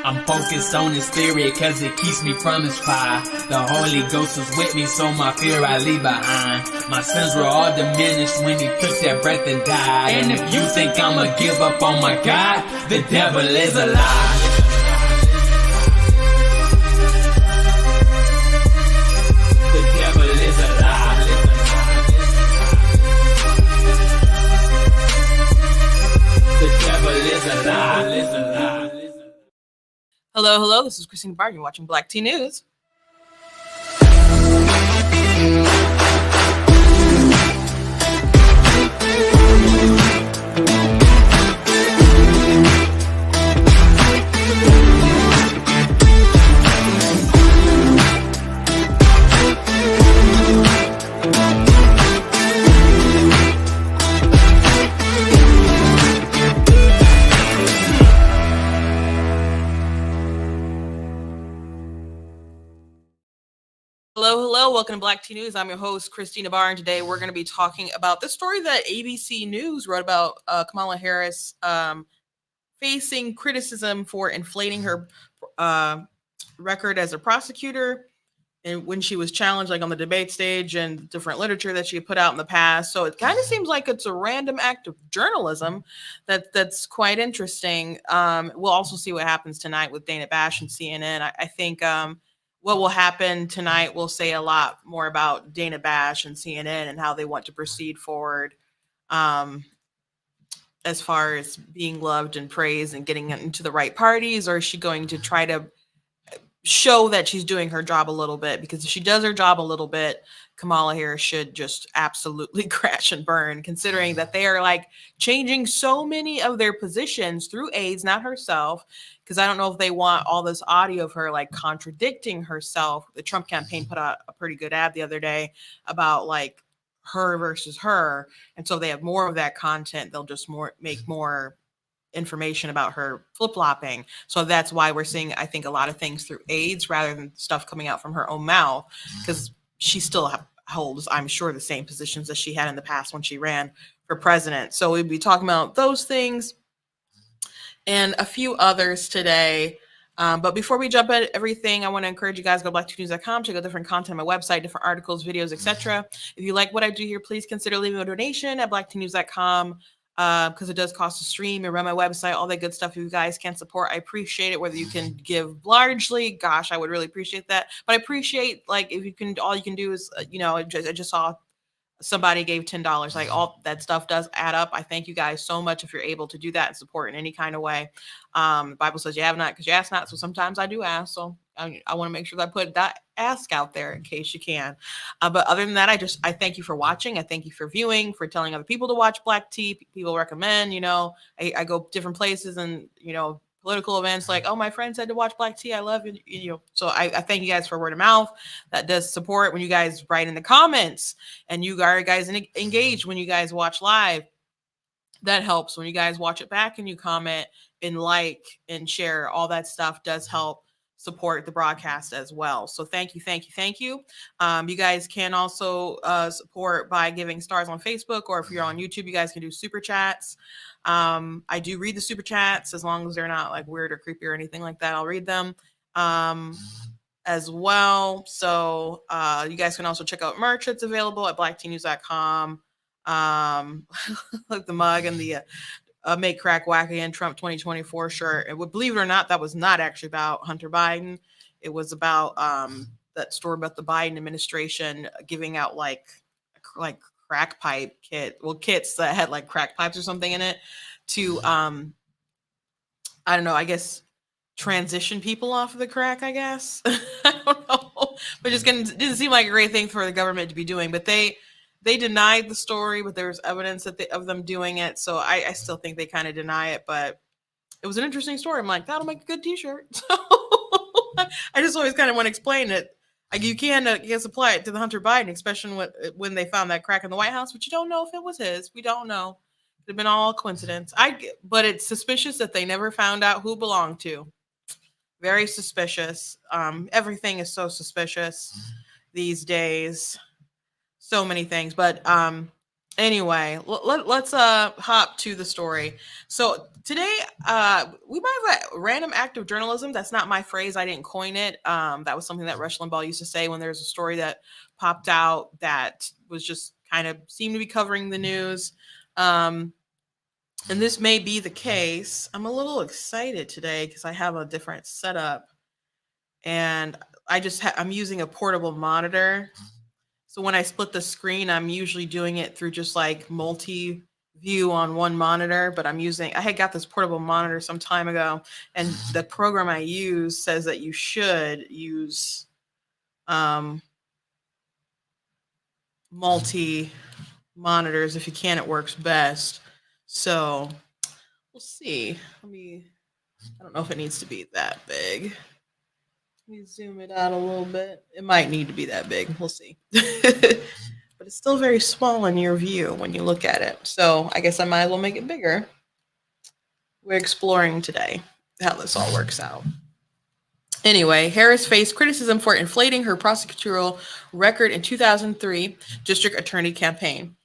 I'm focused on his spirit cause it keeps me from his fire. The Holy Ghost was with me, so my fear I leave behind. My sins were all diminished when he took that breath and died. And if you think I'ma give up on my God, the devil is a lie. The devil is a lie. The devil is a lie. Hello, hello. This is Christina Barton. You're watching Black Tea News. Hello. Welcome to Black Tea News. I'm your host, Christina Barr, and today we're going to be talking about the story that ABC News wrote about Kamala Harris facing criticism for inflating her record as a prosecutor, and when she was challenged, like on the debate stage, and different literature that she had put out in the past. So it kind of seems like it's a random act of journalism that's quite interesting. We'll also see what happens tonight with Dana Bash and CNN. I think what will happen tonight will say a lot more about Dana Bash and CNN and how they want to proceed forward as far as being loved and praised and getting into the right parties. Or is she going to try to show that she's doing her job a little bit? Because if she does her job a little bit, Kamala Harris should just absolutely crash and burn, considering that they are like changing so many of their positions through aides, not herself. Because I don't know if they want all this audio of her like contradicting herself. The Trump campaign put out a pretty good ad the other day about like her versus her. And so if they have more of that content, they'll just make more information about her flip-flopping. So that's why we're seeing, I think, a lot of things through aides rather than stuff coming out from her own mouth, because she still holds, I'm sure, the same positions as she had in the past when she ran for president. So we'll be talking about those things and a few others today. But before we jump at everything, I want to encourage you guys to go to blacktnews.com, check out different content on my website, different articles, videos, etc. If you like what I do here, please consider leaving a donation at blacktnews.com. Because it does cost to stream and run my website, all that good stuff. If you guys can support, I appreciate it. Whether you can give largely, gosh, I would really appreciate that. But I appreciate, like, if you can, all you can do is, I just saw somebody gave $10. Like, all that stuff does add up. I thank you guys so much if you're able to do that and support in any kind of way. The Bible says you have not because you ask not. So sometimes I do ask. So I want to make sure that I put that ask out there in case you can. But other than that, I thank you for watching. I thank you for viewing, for telling other people to watch Black Tea. People recommend, I go different places and, political events like, oh, my friend said to watch Black Tea. I love you. So I thank you guys for word of mouth. That does support when you guys write in the comments and you guys engage when you guys watch live. That helps when you guys watch it back and you comment and like and share. All that stuff does help support the broadcast as well. So thank you. You guys can also support by giving stars on Facebook, or if you're on YouTube, you guys can do super chats. I do read the super chats as long as they're not like weird or creepy or anything like that. I'll read them as well. So you guys can also check out merch that's available at blacktnews.com. Like the mug and the Make Crack Whack Again Trump 2024 shirt. Believe it or not, that was not actually about Hunter Biden. It was about that story about the Biden administration giving out like crack pipe kits that had like crack pipes or something in it to I don't know, I guess transition people off of the crack, I guess. I don't know. But just didn't seem like a great thing for the government to be doing. But they denied the story, but there's evidence of them doing it. So I still think they kind of deny it, but it was an interesting story. I'm like, that'll make a good t-shirt. So I just always kind of want to explain it. Like, you can, I guess, apply it to the Hunter Biden, especially when they found that crack in the White House, but you don't know if it was his. We don't know. It had been all coincidence. But it's suspicious that they never found out who belonged to. Very suspicious. Everything is so suspicious these days. So many things. But Anyway, let's hop to the story. So today we might have a random act of journalism. That's not my phrase. I didn't coin it. That was something that Rush Limbaugh used to say when there's a story that popped out that was just kind of seemed to be covering the news. Um, and this may be the case. I'm a little excited today because I have a different setup, and I'm using a portable monitor. So when I split the screen, I'm usually doing it through just like multi view on one monitor, but I had got this portable monitor some time ago, and the program I use says that you should use um, multi monitors. If you can, it works best. So we'll see. I don't know if it needs to be that big. Let me zoom it out a little bit. It might need to be that big. We'll see. But it's still very small in your view when you look at it. So I guess I might as well make it bigger. We're exploring today how this all works out. Anyway, Harris faced criticism for inflating her prosecutorial record in 2003 district attorney campaign.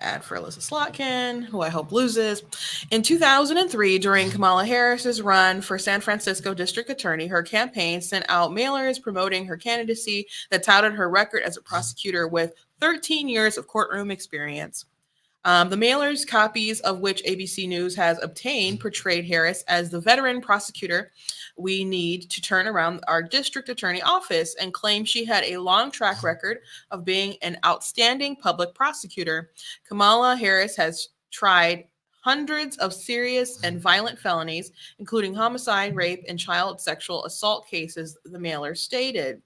Ad for Alyssa Slotkin, who I hope loses. In 2003, during Kamala Harris's run for San Francisco district attorney, her campaign sent out mailers promoting her candidacy that touted her record as a prosecutor with 13 years of courtroom experience. The mailers, copies of which ABC News has obtained, portrayed Harris as the veteran prosecutor we need to turn around our district attorney office, and claimed she had a long track record of being an outstanding public prosecutor. Kamala Harris has tried hundreds of serious and violent felonies, including homicide, rape, and child sexual assault cases, the mailer stated.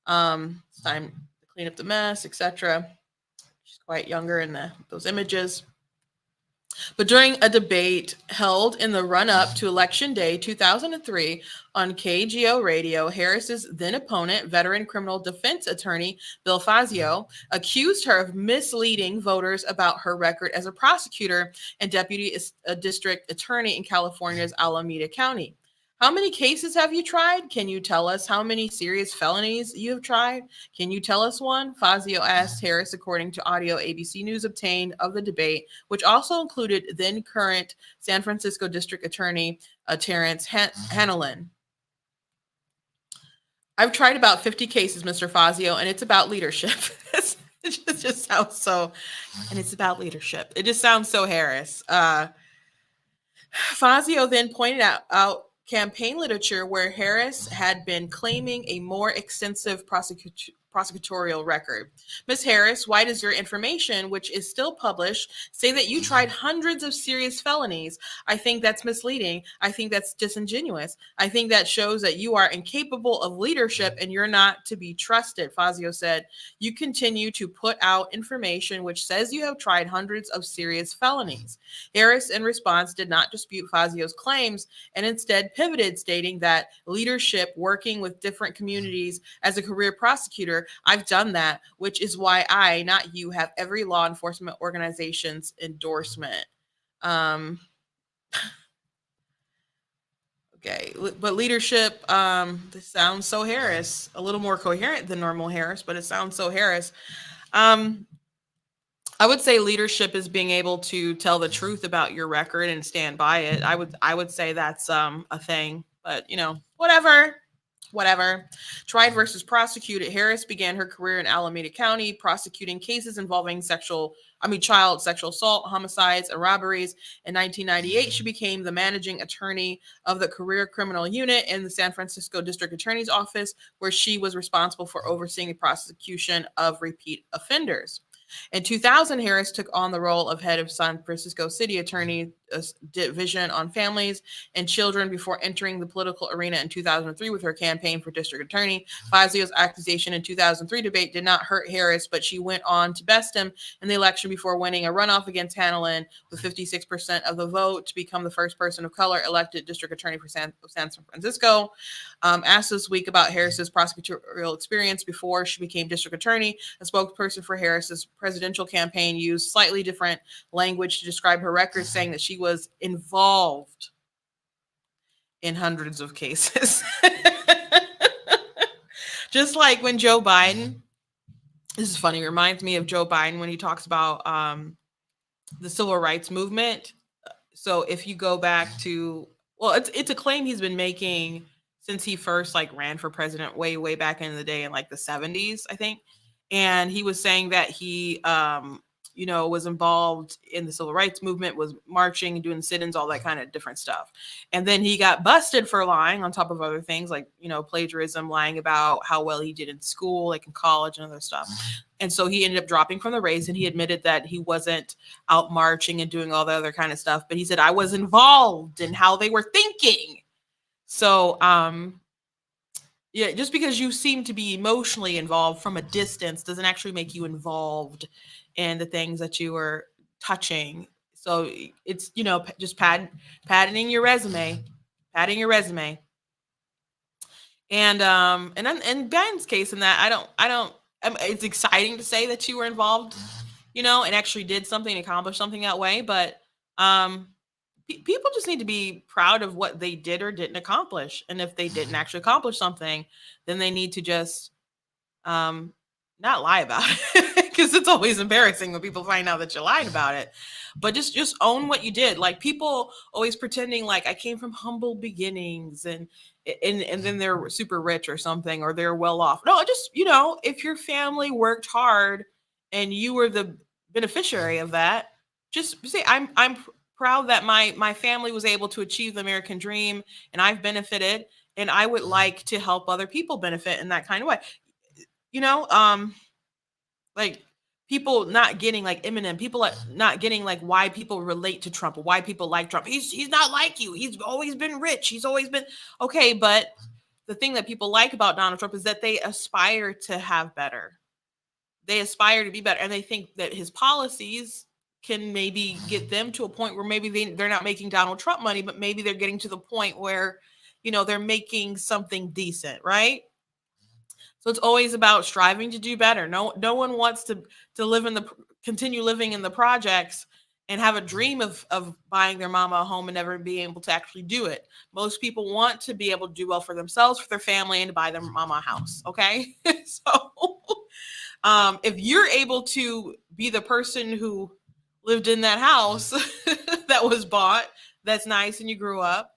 It's time to clean up the mess, etc. She's quite younger in those images. But during a debate held in the run-up to Election Day 2003 on KGO Radio, Harris's then opponent, veteran criminal defense attorney Bill Fazio, accused her of misleading voters about her record as a prosecutor and deputy district attorney in California's Alameda County. How many cases have you tried? Can you tell us how many serious felonies you have tried? Can you tell us one? Fazio asked Harris, according to audio ABC News obtained of the debate, which also included then current San Francisco District Attorney Terrence Hanlon. I've tried about 50 cases, Mr. Fazio, and it's about leadership. It just sounds so, and it's about leadership. It just sounds so Harris. Fazio then pointed out campaign literature where Harris had been claiming a more extensive prosecutorial record. Ms. Harris, why does your information, which is still published, say that you tried hundreds of serious felonies? I think that's misleading. I think that's disingenuous. I think that shows that you are incapable of leadership and you're not to be trusted, Fazio said. You continue to put out information which says you have tried hundreds of serious felonies. Harris, in response, did not dispute Fazio's claims and instead pivoted, stating that leadership, working with different communities as a career prosecutor, I've done that, which is why I, not you, have every law enforcement organization's endorsement. Okay, but leadership, this sounds so Harris, a little more coherent than normal Harris, but it sounds so Harris. I would say leadership is being able to tell the truth about your record and stand by it. I would say that's a thing, but whatever. Tried versus prosecuted. Harris began her career in Alameda County, prosecuting cases involving child sexual assault, homicides, and robberies. In 1998, she became the managing attorney of the career criminal unit in the San Francisco District Attorney's Office, where she was responsible for overseeing the prosecution of repeat offenders. In 2000, Harris took on the role of head of San Francisco City Attorney Division on Families and Children before entering the political arena in 2003 with her campaign for district attorney. Fazio's accusation in 2003 debate did not hurt Harris, but she went on to best him in the election before winning a runoff against Hanlon with 56% of the vote to become the first person of color elected district attorney for San Francisco. Asked this week about Harris's prosecutorial experience before she became district attorney, a spokesperson for Harris's presidential campaign used slightly different language to describe her record, saying that she was involved in hundreds of cases. Just like when Joe Biden This is funny. It reminds me of Joe Biden when he talks about the civil rights movement. So if you go back to, well, it's a claim he's been making since he first like ran for president way back in the day in like the 70s, I think. And he was saying that he was involved in the civil rights movement, was marching, doing sit-ins, all that kind of different stuff. And then he got busted for lying on top of other things like, plagiarism, lying about how well he did in school, like in college and other stuff. And so he ended up dropping from the race, and he admitted that he wasn't out marching and doing all the other kind of stuff, but he said, I was involved in how they were thinking. So yeah, just because you seem to be emotionally involved from a distance doesn't actually make you involved in the things that you were touching. So it's, just padding your resume, padding your resume. And in Ben's case, in that, it's exciting to say that you were involved, and actually did something, accomplished something that way. But people just need to be proud of what they did or didn't accomplish. And if they didn't actually accomplish something, then they need to just not lie about it, because it's always embarrassing when people find out that you lied about it. But just own what you did. Like, people always pretending like I came from humble beginnings and then they're super rich or something, or they're well off. No, just, if your family worked hard and you were the beneficiary of that, just say I'm proud that my family was able to achieve the American dream and I've benefited, and I would like to help other people benefit in that kind of way. Like, people not getting, like Eminem, people not getting like why people relate to Trump, or why people like Trump. He's not like you. He's always been rich. He's always been okay. But the thing that people like about Donald Trump is that they aspire to have better. They aspire to be better, and they think that his policies can maybe get them to a point where maybe they're not making Donald Trump money, but maybe they're getting to the point where, they're making something decent, right? So it's always about striving to do better. No one wants to continue living in the projects and have a dream of buying their mama a home and never being able to actually do it. Most people want to be able to do well for themselves, for their family, and to buy their mama a house. Okay, so if you're able to be the person who lived in that house that was bought, that's nice, and you grew up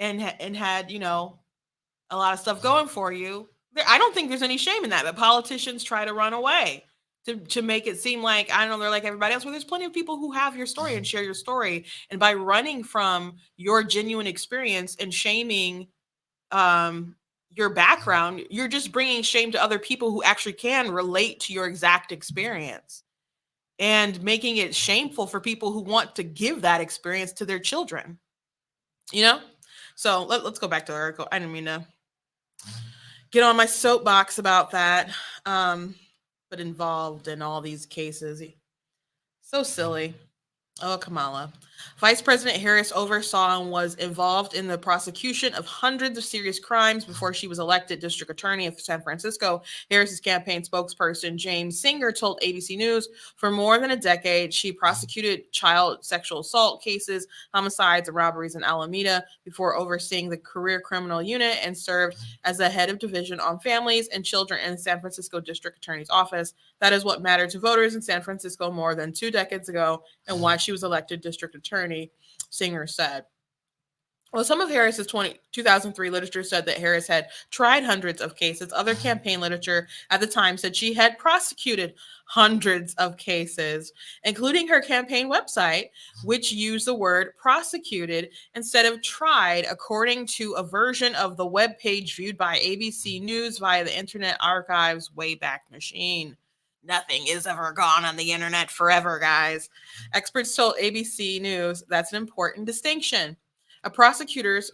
and had a lot of stuff going for you, I don't think there's any shame in that. But politicians try to run away to make it seem like, I don't know, they're like everybody else. Well, there's plenty of people who have your story and share your story. And by running from your genuine experience and shaming your background, you're just bringing shame to other people who actually can relate to your exact experience, and making it shameful for people who want to give that experience to their children. So let's go back to the article. I didn't mean to get on my soapbox about that, but involved in all these cases. So silly. Oh, Kamala. Vice President Harris oversaw and was involved in the prosecution of hundreds of serious crimes before she was elected district attorney of San Francisco. Harris's campaign spokesperson, James Singer, told ABC News for more than a decade, she prosecuted child sexual assault cases, homicides, and robberies in Alameda before overseeing the career criminal unit, and served as the head of division on families and children in the San Francisco district attorney's office. That is what mattered to voters in San Francisco more than 2 decades ago, and why she was elected district attorney, Singer said. Well, some of Harris's 2003 literature said that Harris had tried hundreds of cases. Other campaign literature at the time said she had prosecuted hundreds of cases, including her campaign website, which used the word prosecuted instead of tried, according to a version of the webpage viewed by ABC News via the Internet Archive's Wayback Machine. Nothing is ever gone on the internet forever, guys. Experts told ABC News that's an important distinction. A prosecutor's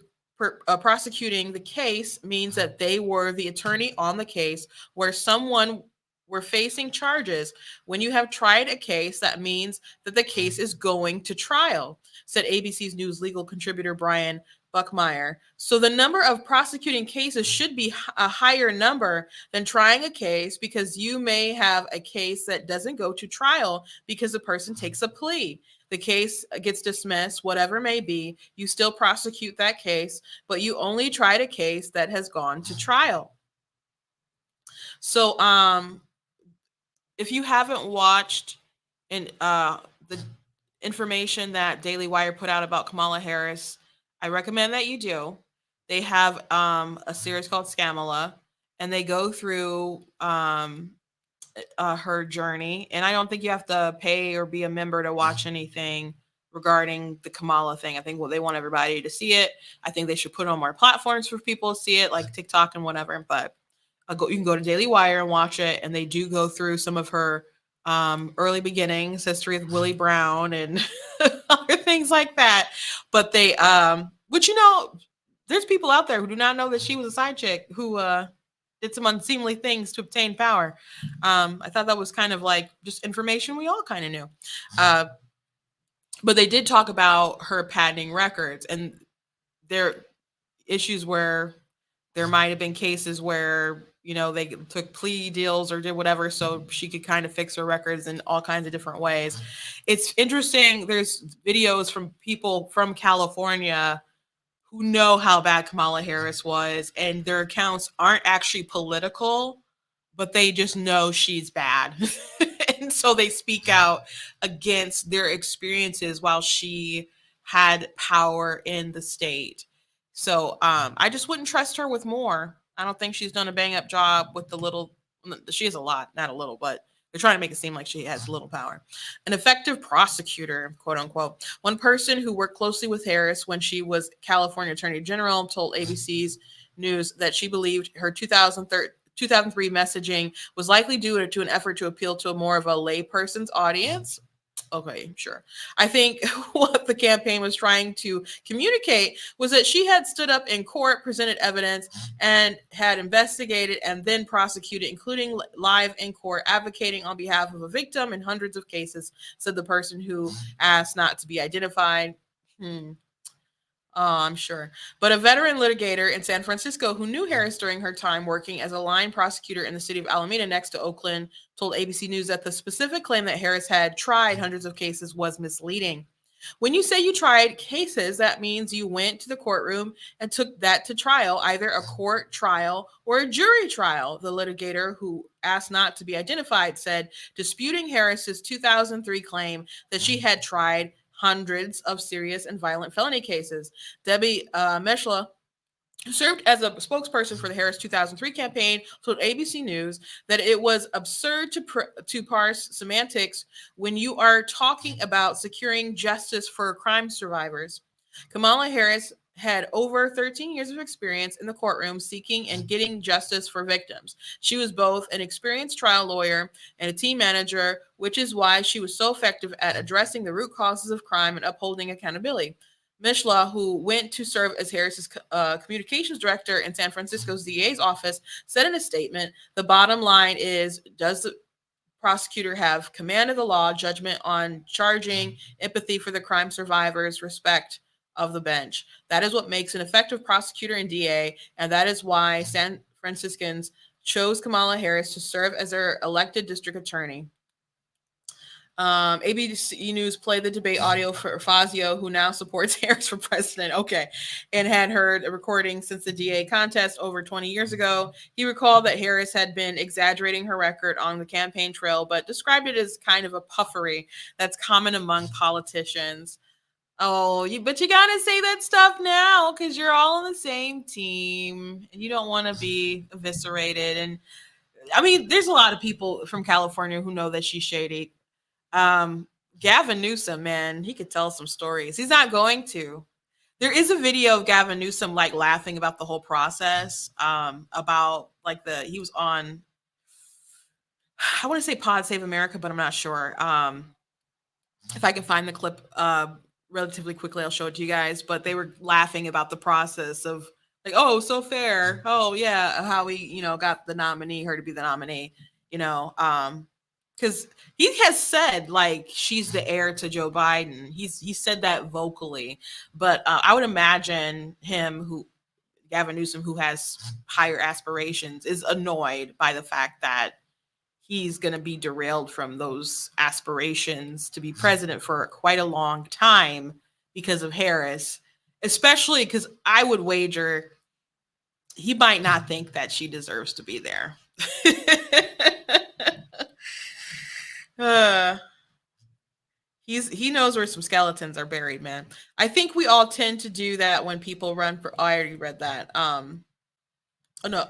prosecuting the case means that they were the attorney on the case where someone were facing charges. When you have tried a case, that means that the case is going to trial, said ABC's News legal contributor Brian Buckmeyer. So the number of prosecuting cases should be a higher number than trying a case, because you may have a case that doesn't go to trial because the person takes a plea. The case gets dismissed, whatever it may be, you still prosecute that case, but you only tried a case that has gone to trial. So if you haven't watched the information that Daily Wire put out about Kamala Harris, I recommend that you do. They have a series called Scamala, and they go through her journey. And I don't think you have to pay or be a member to watch anything regarding the Kamala thing. I think they want everybody to see it. I think they should put it on more platforms for people to see it, like TikTok and whatever. But you can go to Daily Wire and watch it, and they do go through some of her early beginnings, history of Willie Brown, and other things like that. But they, but there's people out there who do not know that she was a side chick who did some unseemly things to obtain power. I thought that was kind of like just information we all kind of knew. But they did talk about her patenting records, and there issues where there might have been cases where they took plea deals or did whatever so she could kind of fix her records in all kinds of different ways. It's interesting. There's videos from people from California who know how bad Kamala Harris was, and their accounts aren't actually political, but they just know she's bad. And so they speak out against their experiences while she had power in the state. So I just wouldn't trust her with more. I don't think she's done a bang up job with the little. She has a lot, not a little, but they're trying to make it seem like she has little power. An effective prosecutor, quote unquote. One person who worked closely with Harris when she was California Attorney General told ABC's News that she believed her 2003 messaging was likely due to an effort to appeal to a more of a layperson's audience. Okay, sure. I think what the campaign was trying to communicate was that she had stood up in court, presented evidence, and had investigated and then prosecuted, including live in court, advocating on behalf of a victim in hundreds of cases, said the person who asked not to be identified. I'm sure. But a veteran litigator in San Francisco who knew Harris during her time working as a line prosecutor in the city of Alameda next to Oakland told ABC News that the specific claim that Harris had tried hundreds of cases was misleading. When you say you tried cases, that means you went to the courtroom and took that to trial, either a court trial or a jury trial, the litigator who asked not to be identified said, disputing Harris's 2003 claim that she had tried hundreds of serious and violent felony cases. Debbie Meshla, who served as a spokesperson for the Harris 2003 campaign, told ABC News that it was absurd to parse semantics when you are talking about securing justice for crime survivors. Kamala Harris had over 13 years of experience in the courtroom seeking and getting justice for victims. She was both an experienced trial lawyer and a team manager, which is why she was so effective at addressing the root causes of crime and upholding accountability. Mishla, who went to serve as Harris's communications director in San Francisco's DA's office, said in a statement, the bottom line is, does the prosecutor have command of the law, judgment on charging, empathy for the crime survivors, respect of the bench? That is what makes an effective prosecutor and DA, and that is why San Franciscans chose Kamala Harris to serve as their elected district attorney. ABC News played the debate audio for Fazio, who now supports Harris for president. Okay. And had heard a recording since the DA contest over 20 years ago. He recalled that Harris had been exaggerating her record on the campaign trail, but described it as kind of a puffery that's common among politicians. Oh, but you got to say that stuff now because you're all on the same team and you don't want to be eviscerated. And I mean, there's a lot of people from California who know that she's shady. Gavin Newsom, man, he could tell some stories. He's not going to. There is a video of Gavin Newsom like laughing about the whole process. About like he was on, I want to say Pod Save America, but I'm not sure. If I can find the clip relatively quickly, I'll show it to you guys. But they were laughing about the process of like, oh, so fair. Oh yeah, how we, got the nominee, her to be the nominee, because he has said like she's the heir to Joe Biden. He said that vocally, but I would imagine Gavin Newsom, who has higher aspirations, is annoyed by the fact that he's going to be derailed from those aspirations to be president for quite a long time because of Harris, especially because I would wager he might not think that she deserves to be there. Uh, he knows where some skeletons are buried, man. I think we all tend to do that when people run for. Oh, I already read that. Oh no,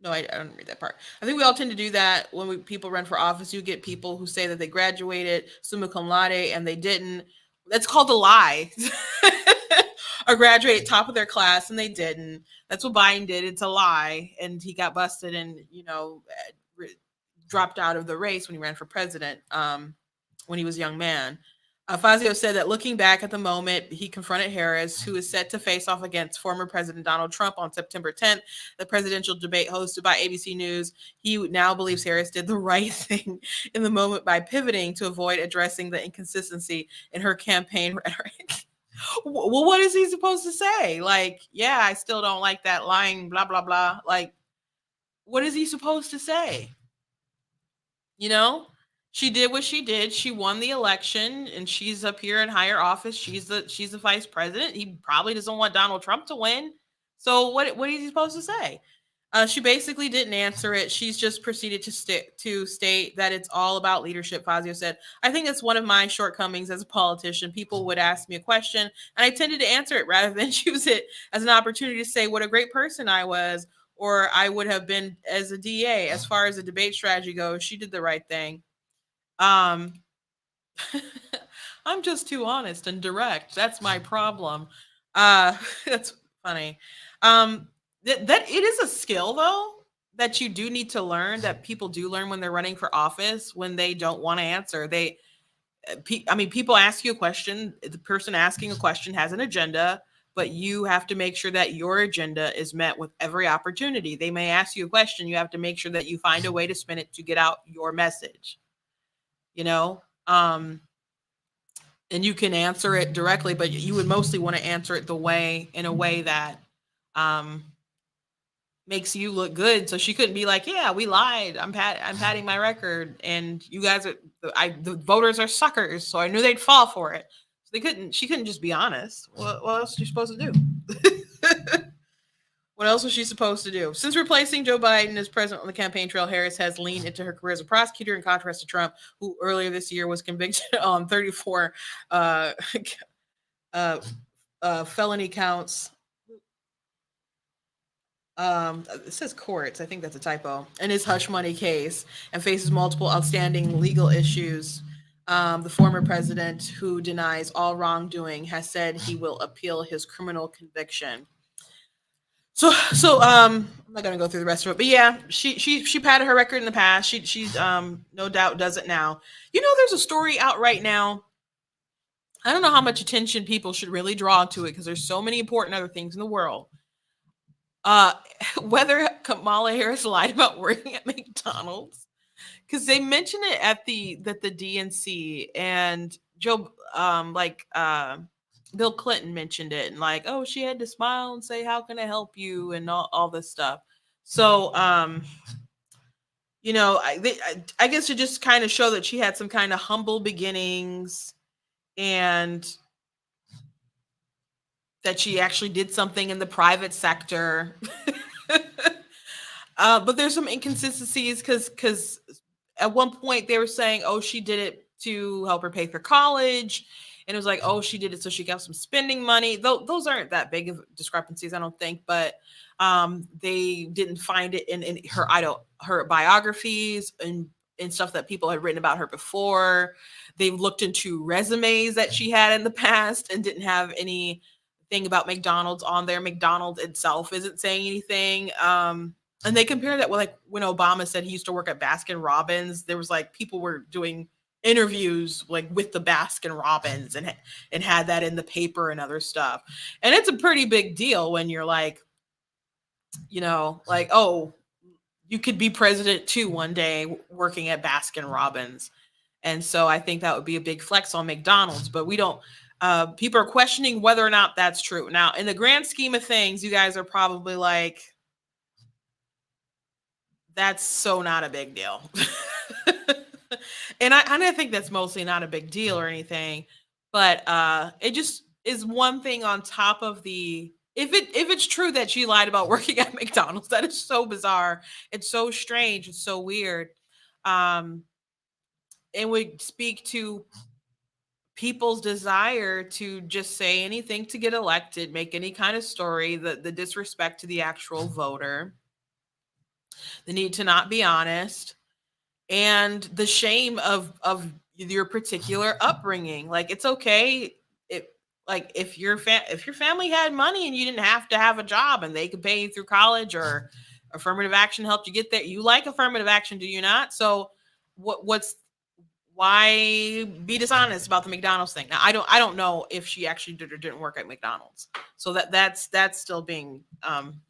no, I don't read that part. I think we all tend to do that when people run for office. You get people who say that they graduated summa cum laude and they didn't. That's called a lie. Or graduate top of their class and they didn't. That's what Biden did. It's a lie, and he got busted and dropped out of the race when he ran for president. When he was a young man. Fazio said that looking back at the moment he confronted Harris, who is set to face off against former President Donald Trump on September 10th, the presidential debate hosted by ABC News, he now believes Harris did the right thing in the moment by pivoting to avoid addressing the inconsistency in her campaign rhetoric. Well, what is he supposed to say? Like, yeah, I still don't like that lying, blah, blah, blah. Like, what is he supposed to say? You know? She did what she did. She won the election and she's up here in higher office. She's the vice president. He probably doesn't want Donald Trump to win. So what is he supposed to say? She basically didn't answer it. She's just proceeded to state that it's all about leadership. Fazio said, I think that's one of my shortcomings as a politician. People would ask me a question and I tended to answer it rather than use it as an opportunity to say what a great person I was or I would have been as a DA. As far as the debate strategy goes, she did the right thing. Um, I'm just too honest and direct. That's my problem. That's funny. That it is a skill though that you do need to learn, that people do learn when they're running for office, when they don't want to answer. I mean, people ask you a question. The person asking a question has an agenda, but you have to make sure that your agenda is met with every opportunity. They may ask you a question. You have to make sure that you find a way to spin it to get out your message. You know, and you can answer it directly, but you would mostly want to answer it in a way that makes you look good. So she couldn't be like, yeah, we lied. I'm padding my record, and you guys are the voters are suckers. So I knew they'd fall for it. So she couldn't just be honest. What else are you supposed to do? What else was she supposed to do? Since replacing Joe Biden as president on the campaign trail, Harris has leaned into her career as a prosecutor, in contrast to Trump, who earlier this year was convicted on 34 felony counts. It says courts. I think that's a typo. In his hush money case, and faces multiple outstanding legal issues. The former president, who denies all wrongdoing, has said he will appeal his criminal conviction. So I'm not gonna go through the rest of it, but yeah, she padded her record in the past. She's no doubt does it now. You know, there's a story out right now. I don't know how much attention people should really draw to it because there's so many important other things in the world. Uh, whether Kamala Harris lied about working at McDonald's, because they mentioned it at the DNC, and Joe Bill Clinton mentioned it, and like, oh, she had to smile and say, how can I help you, and all this stuff. So you know, I guess to just kind of show that she had some kind of humble beginnings, and that she actually did something in the private sector. But there's some inconsistencies because at one point they were saying, oh, she did it to help her pay for college. And it was like, oh, she did it so she got some spending money. Those aren't that big of discrepancies, I don't think. But they didn't find it in her biographies and stuff that people had written about her before. They've looked into resumes that she had in the past and didn't have anything about McDonald's on there. McDonald's itself isn't saying anything. And they compare that with like when Obama said he used to work at Baskin Robbins. There was like people were doing interviews like with the Baskin Robbins and had that in the paper and other stuff. And it's a pretty big deal when you're like, you know, like, oh, you could be president too one day working at Baskin Robbins. And so I think that would be a big flex on McDonald's, but we don't. People are questioning whether or not that's true. Now, in the grand scheme of things, you guys are probably like, that's so not a big deal. And I think that's mostly not a big deal or anything, but it just is one thing on top of the if it's true that she lied about working at McDonald's, that is so bizarre. It's so strange. It's so weird. Um, it would speak to people's desire to just say anything to get elected, make any kind of story, the disrespect to the actual voter, the need to not be honest, and the shame of your particular upbringing. Like, it's okay if, like, if your family had money and you didn't have to have a job and they could pay you through college, or affirmative action helped you get there. You like affirmative action, do you not? So what's why be dishonest about the McDonald's thing? Now, I don't know if she actually did or didn't work at McDonald's, so that's still being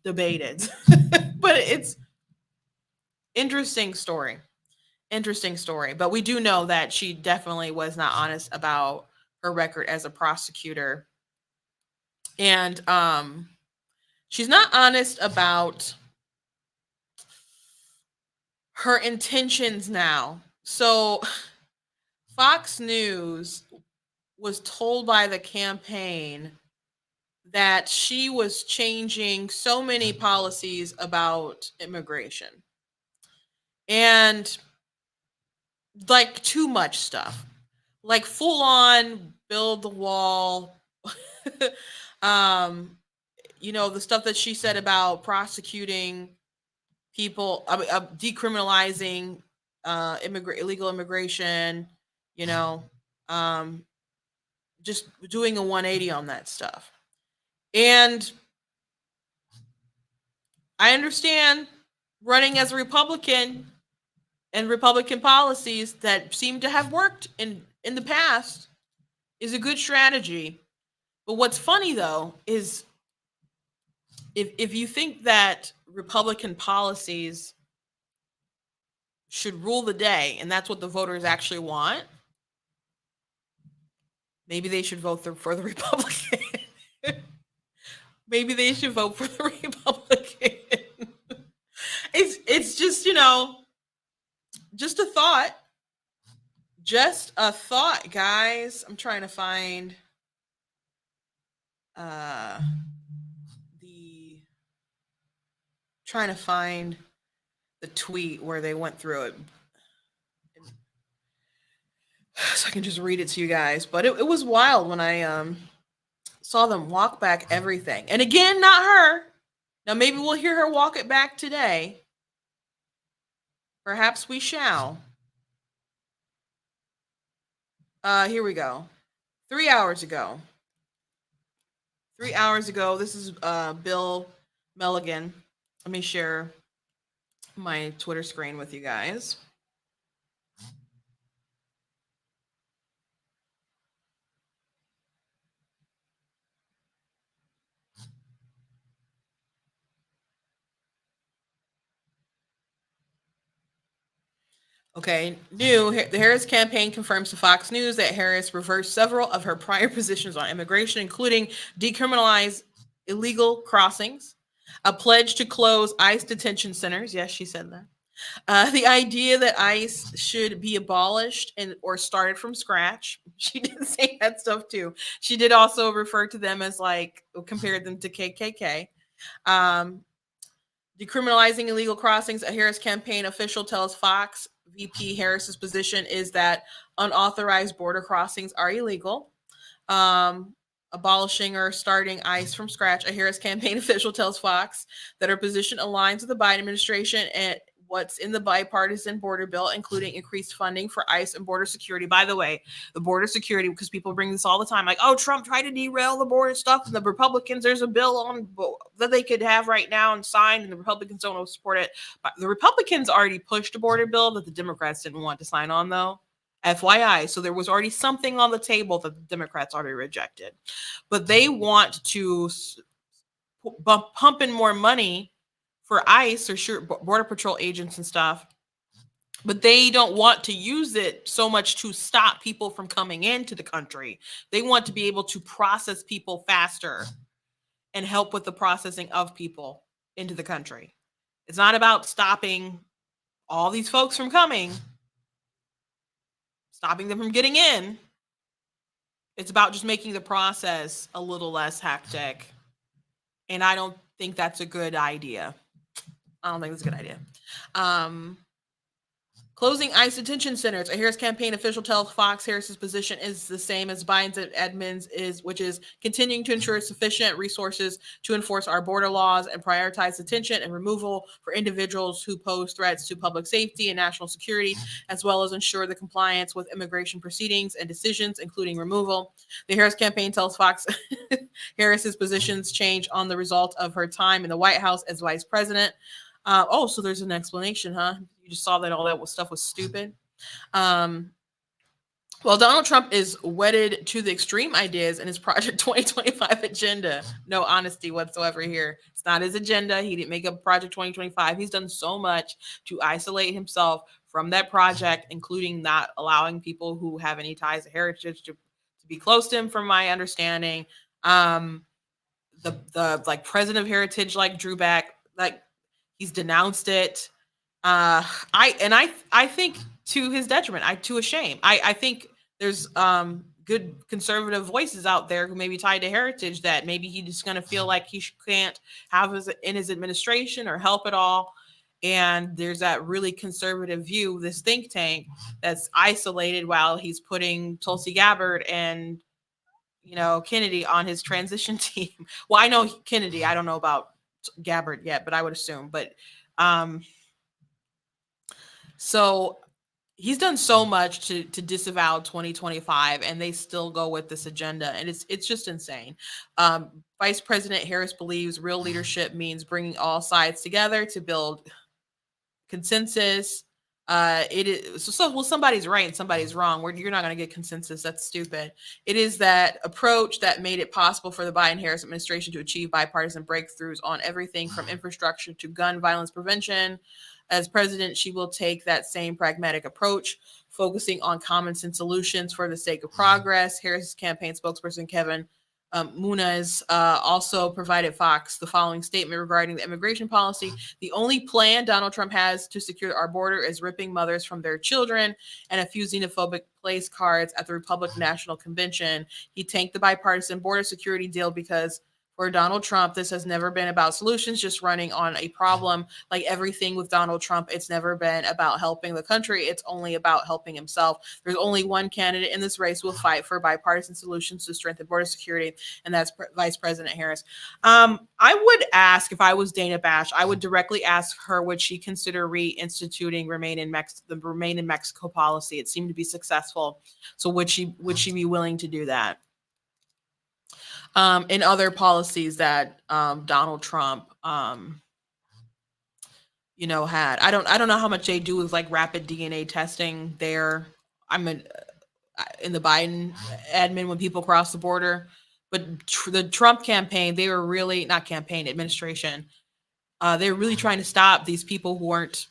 debated. But it's interesting story. Interesting story. But we do know that she definitely was not honest about her record as a prosecutor. And she's not honest about her intentions now. So Fox News was told by the campaign that she was changing so many policies about immigration. And like too much stuff. Like full on build the wall. The stuff that she said about prosecuting people, decriminalizing illegal immigration, just doing a 180 on that stuff. And I understand running as a Republican and Republican policies that seem to have worked in the past is a good strategy. But what's funny though is if you think that Republican policies should rule the day and that's what the voters actually want, maybe they should vote for the Republican. Maybe they should vote for the Republican. It's just, just a thought. Just a thought, guys. I'm trying to find the tweet where they went through it, so I can just read it to you guys. But it was wild when I saw them walk back everything. And again, not her. Now maybe we'll hear her walk it back today. Perhaps we shall. Here we go. 3 hours ago. 3 hours ago. This is Bill Milligan. Let me share my Twitter screen with you guys. Okay, new. The Harris campaign confirms to Fox News that Harris reversed several of her prior positions on immigration, including decriminalize illegal crossings, a pledge to close ICE detention centers. Yes, she said that. The idea that ICE should be abolished or started from scratch. She did say that stuff too. She did also refer to them as compared them to KKK. Decriminalizing illegal crossings. A Harris campaign official tells Fox VP Harris's position is that unauthorized border crossings are illegal. Abolishing or starting ICE from scratch. A Harris campaign official tells Fox that her position aligns with the Biden administration and what's in the bipartisan border bill, including increased funding for ICE and border security. By the way, the border security, because people bring this all the time, like, oh, Trump tried to derail the border stuff, and the Republicans, there's a bill on that they could have right now and sign, and the Republicans don't support it. But the Republicans already pushed a border bill that the Democrats didn't want to sign on, though. FYI. So there was already something on the table that the Democrats already rejected. But they want to pump in more money for ICE or Border Patrol agents and stuff, but they don't want to use it so much to stop people from coming into the country. They want to be able to process people faster and help with the processing of people into the country. It's not about stopping all these folks from coming, stopping them from getting in. It's about just making the process a little less hectic. And I don't think that's a good idea. I don't think it's a good idea. Closing ICE detention centers. A Harris campaign official tells Fox Harris's position is the same as Biden's admin's which is continuing to ensure sufficient resources to enforce our border laws and prioritize detention and removal for individuals who pose threats to public safety and national security, as well as ensure the compliance with immigration proceedings and decisions, including removal. The Harris campaign tells Fox Harris's positions change on the result of her time in the White House as vice president. So there's an explanation, huh? You just saw that all that stuff was stupid. Well, Donald Trump is wedded to the extreme ideas in his Project 2025 agenda. No honesty whatsoever here. It's not his agenda. He didn't make up Project 2025. He's done so much to isolate himself from that project, including not allowing people who have any ties to heritage to be close to him, from my understanding. The like president of heritage, like drew back, like he's denounced it. I think to his detriment, to a shame. I think there's good conservative voices out there who may be tied to heritage that maybe he's just going to feel like he can't have in his administration or help at all. And there's that really conservative view, this think tank that's isolated while he's putting Tulsi Gabbard and Kennedy on his transition team. Well, I know Kennedy. I don't know about Gabbard yet, but I would assume. But so he's done so much to disavow 2025, and they still go with this agenda, and it's just insane. Vice President Harris believes real leadership means bringing all sides together to build consensus. It is well, somebody's right and somebody's wrong. You're not going to get consensus. That's stupid. It is that approach that made it possible for the Biden-Harris administration to achieve bipartisan breakthroughs on everything from infrastructure to gun violence prevention. As president, she will take that same pragmatic approach, focusing on common sense solutions for the sake of progress. Harris's campaign spokesperson Kevin Muniz also provided Fox the following statement regarding the immigration policy. The only plan Donald Trump has to secure our border is ripping mothers from their children and a few xenophobic place cards at the Republican National Convention. He tanked the bipartisan border security deal because for Donald Trump, this has never been about solutions, just running on a problem. Like everything with Donald Trump, it's never been about helping the country. It's only about helping himself. There's only one candidate in this race who will fight for bipartisan solutions to strengthen border security, and that's Vice President Harris. I would ask, if I was Dana Bash, I would directly ask her, would she consider reinstituting the Remain in Mexico policy? It seemed to be successful. So would she be willing to do that? And other policies that Donald Trump had. I don't know how much they do with like rapid DNA testing there. I'm in the Biden admin when people cross the border, but the Trump campaign, they were really administration. They were really trying to stop these people who aren't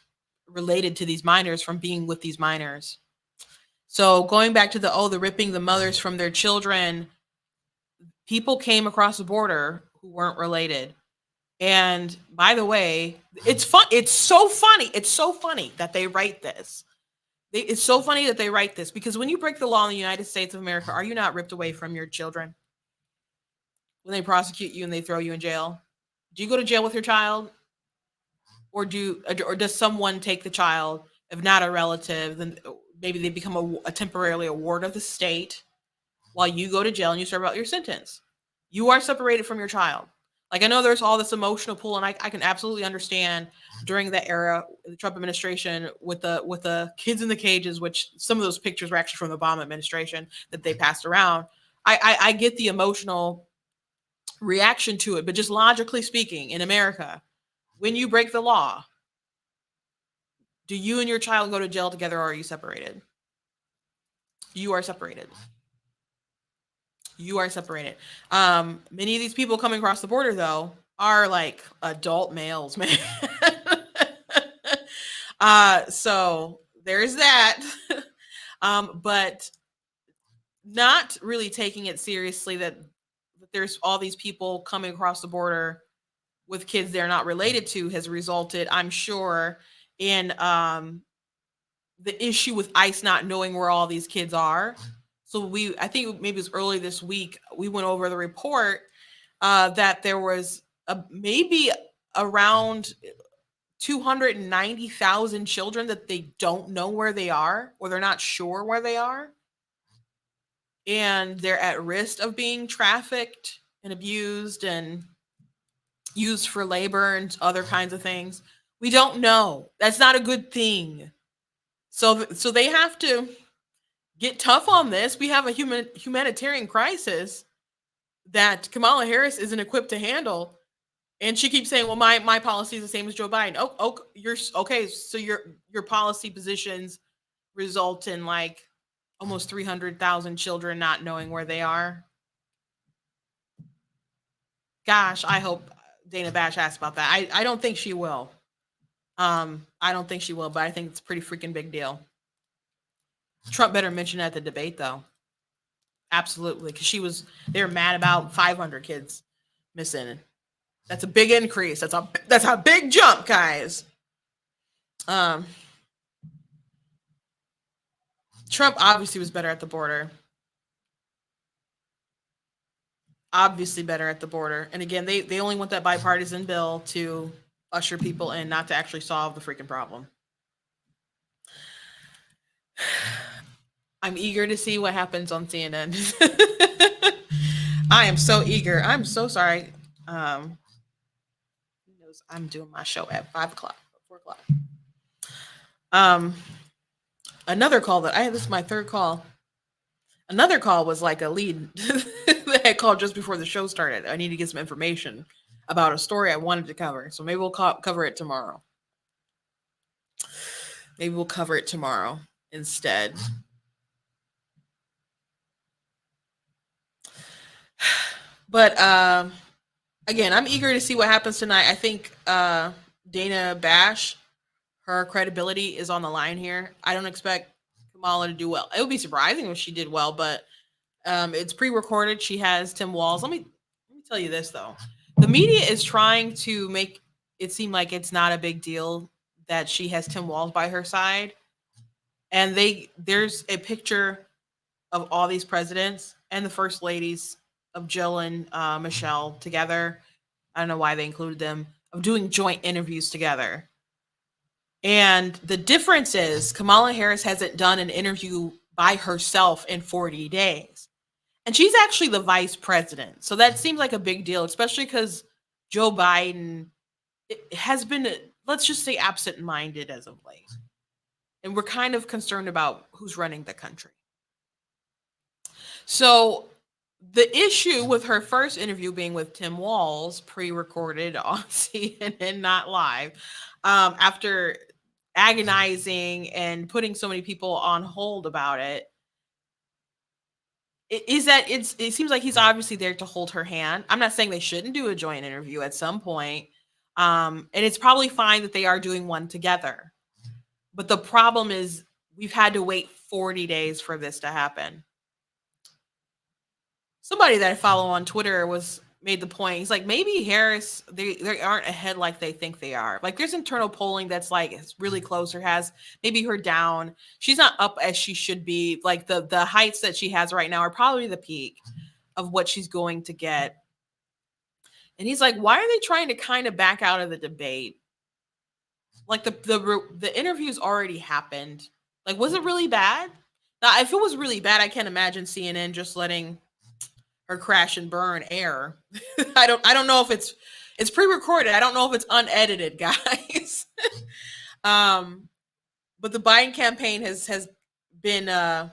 related to these minors from being with these minors. So going back to the ripping the mothers from their children. People came across the border who weren't related. And by the way, it's fun. It's so funny. It's so funny that they write this. It's so funny that they write this, because when you break the law in the United States of America, are you not ripped away from your children when they prosecute you and they throw you in jail? Do you go to jail with your child? Or does someone take the child? If not a relative, then maybe they become temporarily a ward of the state while you go to jail and you serve out your sentence. You are separated from your child. Like, I know there's all this emotional pull, and I can absolutely understand during that era, the Trump administration, with the kids in the cages, which some of those pictures were actually from the Obama administration that they passed around. I get the emotional reaction to it, but just logically speaking, in America, when you break the law, do you and your child go to jail together, or are you separated? You are separated. You are separated. Many of these people coming across the border, though, are like adult males, man. So there's that. But not really taking it seriously that there's all these people coming across the border with kids they're not related to has resulted, I'm sure, in the issue with ICE not knowing where all these kids are. So I think maybe it was early this week, we went over the report that there was maybe around 290,000 children that they don't know where they are, or they're not sure where they are, and they're at risk of being trafficked and abused and used for labor and other kinds of things. We don't know. That's not a good thing. So they have to get tough on this. We have a humanitarian crisis that Kamala Harris isn't equipped to handle. And she keeps saying, well, my policy is the same as Joe Biden. Oh, you're okay. So your policy positions result in like almost 300,000 children not knowing where they are. Gosh, I hope Dana Bash asks about that. I don't think she will. I don't think she will, but I think it's a pretty freaking big deal. Trump better mention at the debate though. Absolutely, because they were mad about 500 kids missing. That's a big increase. That's a big jump, guys. Trump obviously was better at the border. Obviously better at the border. And again, they only want that bipartisan bill to usher people in, not to actually solve the freaking problem. I'm eager to see what happens on CNN. I am so eager. I'm so sorry. I'm doing my show at 5 o'clock, 4 o'clock. Another call that I had, this is my third call. Another call was like a lead that I called just before the show started. I need to get some information about a story I wanted to cover. So maybe we'll cover it tomorrow. Maybe we'll cover it tomorrow instead. But again, I'm eager to see what happens tonight. I think Dana Bash, her credibility is on the line here. I don't expect Kamala to do well. It would be surprising if she did well, but it's pre-recorded. She has Tim Walz. Let me tell you this though. The media is trying to make it seem like it's not a big deal that she has Tim Walz by her side. And there's a picture of all these presidents and the first ladies of Jill and Michelle together. I don't know why they included them, of doing joint interviews together. And the difference is Kamala Harris hasn't done an interview by herself in 40 days. And she's actually the vice president. So that seems like a big deal, especially because Joe Biden has been, let's just say, absent-minded as of late. And we're kind of concerned about who's running the country. So the issue with her first interview being with Tim Walz, pre-recorded on CNN, not live, after agonizing and putting so many people on hold about it, is that it seems like he's obviously there to hold her hand. I'm not saying they shouldn't do a joint interview at some point. And it's probably fine that they are doing one together. But the problem is we've had to wait 40 days for this to happen. Somebody that I follow on Twitter made the point. He's like, maybe Harris, they aren't ahead like they think they are. Like there's internal polling that's like it's really close or has maybe her down. She's not up as she should be. Like the heights that she has right now are probably the peak of what she's going to get. And he's like, why are they trying to kind of back out of the debate? Like the interviews already happened. Like, was it really bad? Now, if it was really bad, I can't imagine CNN just letting her crash and burn air. I don't know if it's pre-recorded. I don't know if it's unedited, guys. But the Biden campaign has been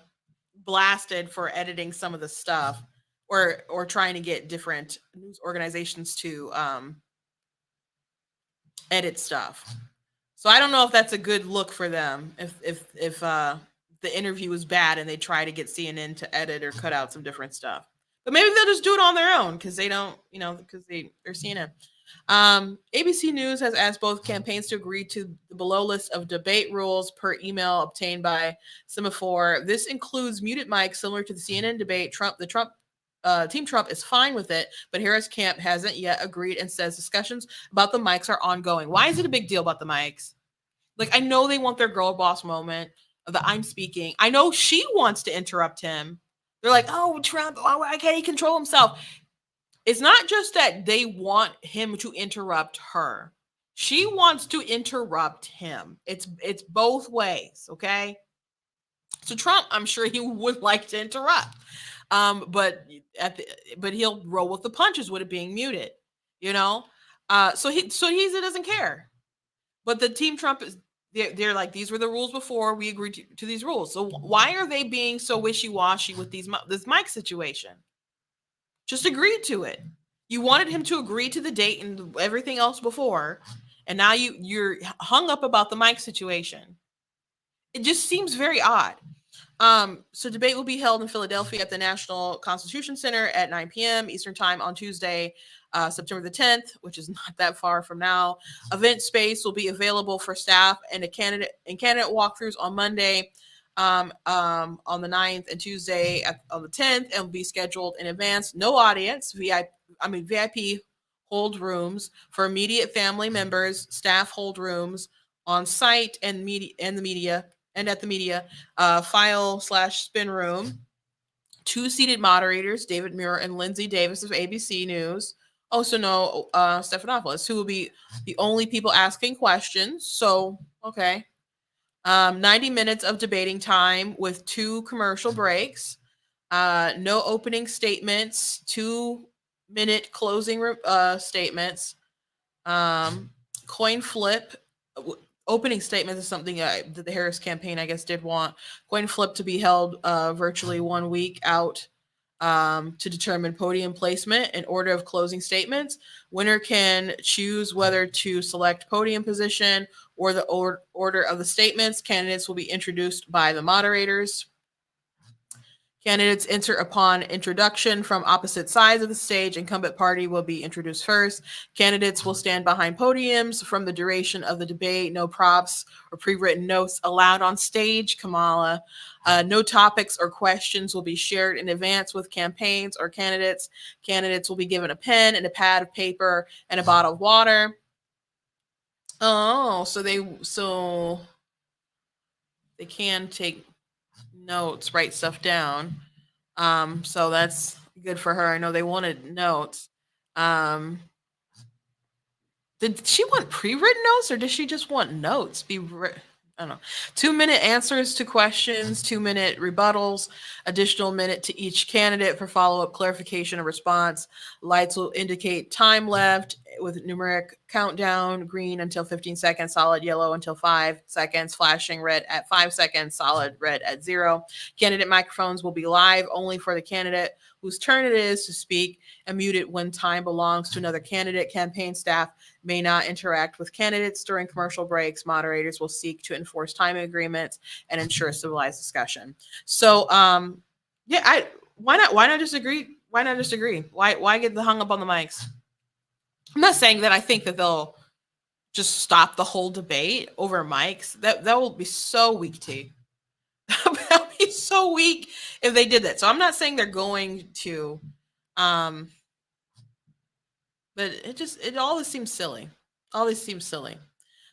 blasted for editing some of the stuff or trying to get different news organizations to edit stuff. So I don't know if that's a good look for them. If the interview was bad and they try to get CNN to edit or cut out some different stuff. But maybe they'll just do it on their own because they don't, because they're CNN. ABC News has asked both campaigns to agree to the below list of debate rules per email obtained by Semaphore. This includes muted mics similar to the CNN debate. Team Trump is fine with it, but Harris camp hasn't yet agreed and says discussions about the mics are ongoing. Why is it a big deal about the mics? Like, I know they want their girl boss moment of the I'm speaking. I know she wants to interrupt him. They're like, oh, Trump, why can't he control himself? It's not just that they want him to interrupt her. She wants to interrupt him. It's both ways, okay? So Trump, I'm sure he would like to interrupt. But he'll roll with the punches with it being muted, you know? So he doesn't care. But the team Trump is they're like, these were the rules before we agreed to these rules. So why are they being so wishy-washy with this mic situation? Just agree to it. You wanted him to agree to the date and everything else before, and now you're hung up about the mic situation. It just seems very odd. So debate will be held in Philadelphia at the National Constitution Center at 9 p.m. Eastern Time on Tuesday, September the 10th, which is not that far from now. Event space will be available for staff and candidate walkthroughs on Monday, on the 9th, and Tuesday on the 10th, and will be scheduled in advance. No audience, VIP hold rooms for immediate family members. Staff hold rooms on site and at the media file/spin room. 2 seated moderators, David Muir and Lindsay Davis of ABC News. Also no Stephanopoulos, who will be the only people asking questions. So, okay. 90 minutes of debating time with 2 commercial breaks. No opening statements, 2-minute closing statements. Coin flip. Opening statement is something that the Harris campaign, I guess, did want. Coin flip to be held virtually 1 week out to determine podium placement and order of closing statements. Winner can choose whether to select podium position or the order of the statements. Candidates will be introduced by the moderators. Candidates enter upon introduction from opposite sides of the stage. Incumbent party will be introduced first. Candidates will stand behind podiums from the duration of the debate. No props or pre-written notes allowed on stage, Kamala. No topics or questions will be shared in advance with campaigns or candidates. Candidates will be given a pen and a pad of paper and a bottle of water. Oh, so they can take notes, write stuff down. So that's good for her. I know they wanted notes. Did she want pre-written notes or did she just want notes? I don't know. 2-minute answers to questions, 2-minute rebuttals, additional minute to each candidate for follow-up clarification or response. Lights will indicate time left with numeric countdown, green until 15 seconds, solid yellow until 5 seconds, flashing red at 5 seconds, solid red at 0. Candidate microphones will be live only for the candidate whose turn it is to speak, and muted when time belongs to another candidate. Campaign staff may not interact with candidates during commercial breaks. Moderators will seek to enforce timing agreements and ensure civilized discussion. So, why not just agree? Why not just agree? Why get hung up on the mics? I'm not saying that I think that they'll just stop the whole debate over mics. That will be so weak, T. That would be so weak if they did that. So I'm not saying they're going to, but it always seems silly. Always seems silly.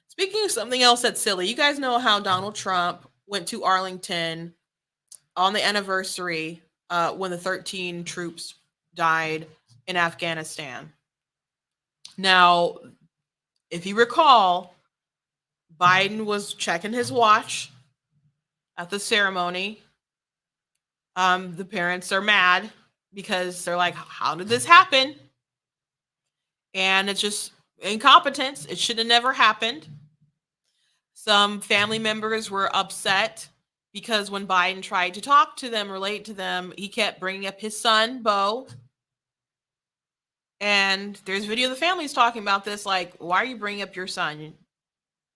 Speaking of something else that's silly, you guys know how Donald Trump went to Arlington on the anniversary when the 13 troops died in Afghanistan. Now, if you recall, Biden was checking his watch at the ceremony. The parents are mad because they're like, how did this happen? And it's just incompetence. It should have never happened. Some family members were upset because when Biden tried to talk to them, relate to them, he kept bringing up his son, Beau. And there's video of the families talking about this, like, why are you bringing up your son?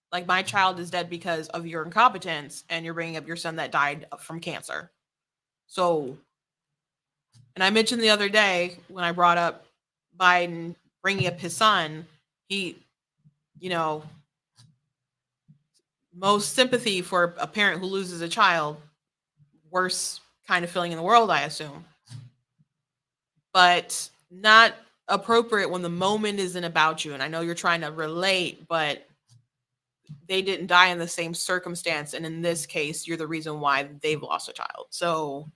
Like, my child is dead because of your incompetence, and you're bringing up your son that died from cancer. So, and I mentioned the other day when I brought up Biden bringing up his son, he, most sympathy for a parent who loses a child, worst kind of feeling in the world, I assume. But not appropriate when the moment isn't about you. And I know you're trying to relate, but they didn't die in the same circumstance. And in this case, you're the reason why they've lost a child. So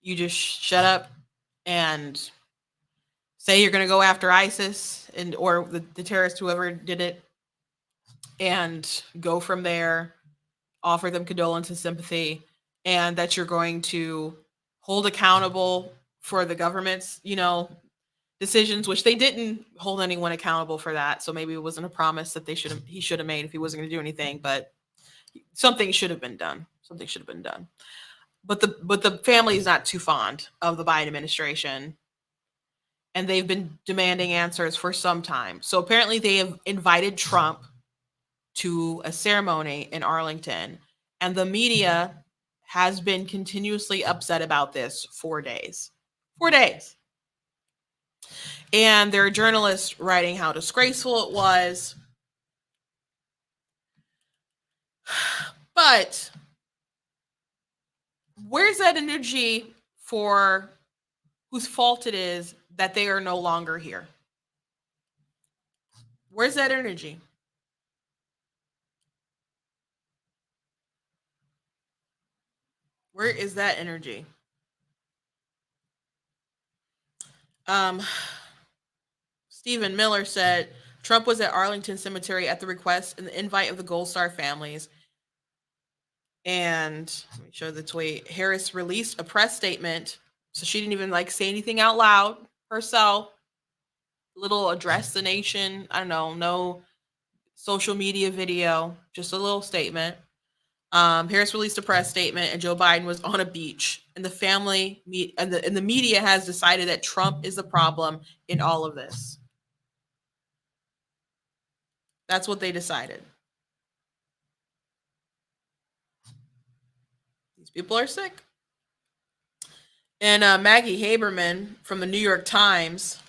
you just shut up and say you're going to go after ISIS or the terrorist, whoever did it. and go from there, offer them condolence and sympathy, and that you're going to hold accountable for the government's, decisions, which they didn't hold anyone accountable for that. So maybe it wasn't a promise that he should have made if he wasn't going to do anything, but something should have been done. Something should have been done. But the family is not too fond of the Biden administration, and they've been demanding answers for some time. So apparently they have invited Trump to a ceremony in Arlington, and the media has been continuously upset about this 4 days. 4 days. And there are journalists writing how disgraceful it was. But where's that energy for whose fault it is that they are no longer here? Where's that energy? Where is that energy? Um, Stephen Miller said Trump was at Arlington Cemetery at the request and the invite of the Gold Star families. And let me show the tweet. Harris released a press statement, so she didn't even say anything out loud herself. Little address the nation. I don't know, no social media video, just a little statement. Harris released a press statement, and Joe Biden was on a beach, and the family and the media has decided that Trump is the problem in all of this. That's what they decided. These people are sick. And Maggie Haberman from the New York Times,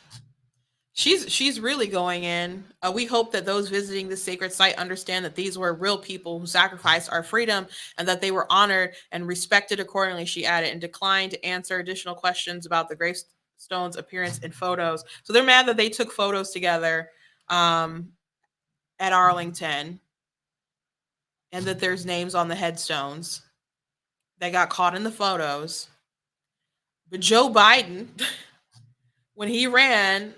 she's really going in. We hope that those visiting the sacred site understand that these were real people who sacrificed our freedom and that they were honored and respected accordingly, she added, and declined to answer additional questions about the gravestone's appearance in photos. So they're mad that they took photos together at Arlington and that there's names on the headstones that got caught in the photos. But Joe Biden, when he ran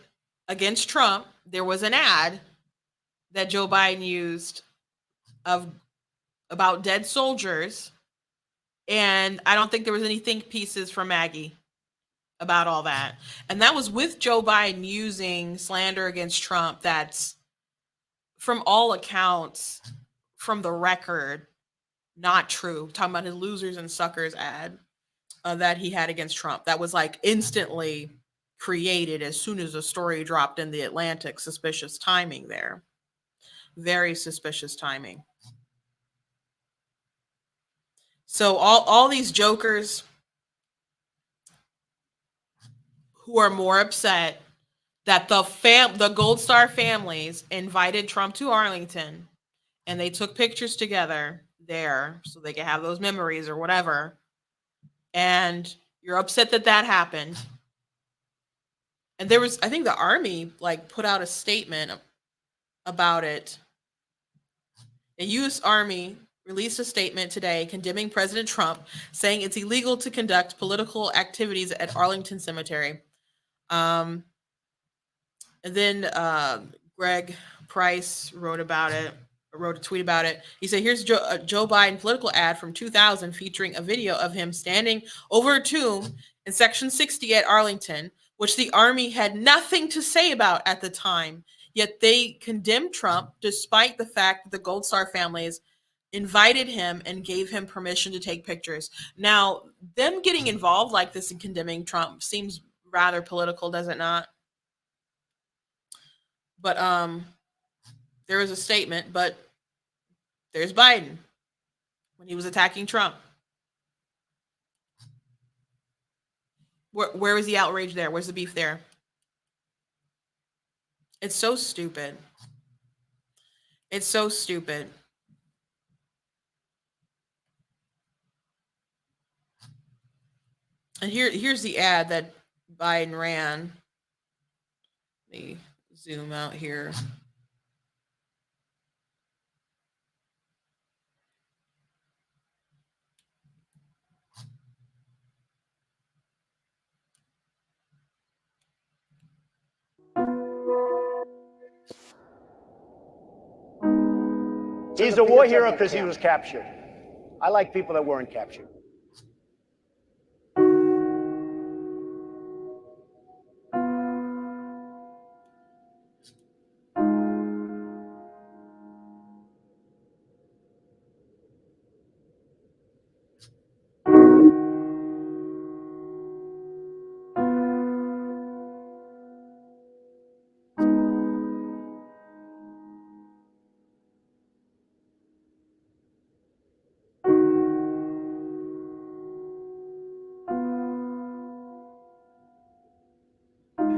against Trump, there was an ad that Joe Biden used about dead soldiers, and I don't think there was any think pieces from Maggie about all that. And that was with Joe Biden using slander against Trump that's, from all accounts, from the record, not true. Talking about his losers and suckers ad that he had against Trump. That was instantly created as soon as the story dropped in the Atlantic. Suspicious timing there. Very suspicious timing. So all these jokers who are more upset that the Gold Star families invited Trump to Arlington and they took pictures together there so they could have those memories or whatever. And you're upset that happened. And there was, I think the Army put out a statement about it. The U.S. Army released a statement today condemning President Trump, saying it's illegal to conduct political activities at Arlington Cemetery. And then Greg Price wrote a tweet about it. He said, here's Joe Biden political ad from 2000 featuring a video of him standing over a tomb in Section 60 at Arlington, which the Army had nothing to say about at the time. Yet they condemned Trump despite the fact that the Gold Star families invited him and gave him permission to take pictures. Now, them getting involved like this in condemning Trump seems rather political, does it not? But there was a statement, but there's Biden when he was attacking Trump. Where was the outrage there? Where's the beef there? It's so stupid. It's so stupid. And here's the ad that Biden ran. Let me zoom out here. He's a war hero because he was captured. I like people that weren't captured.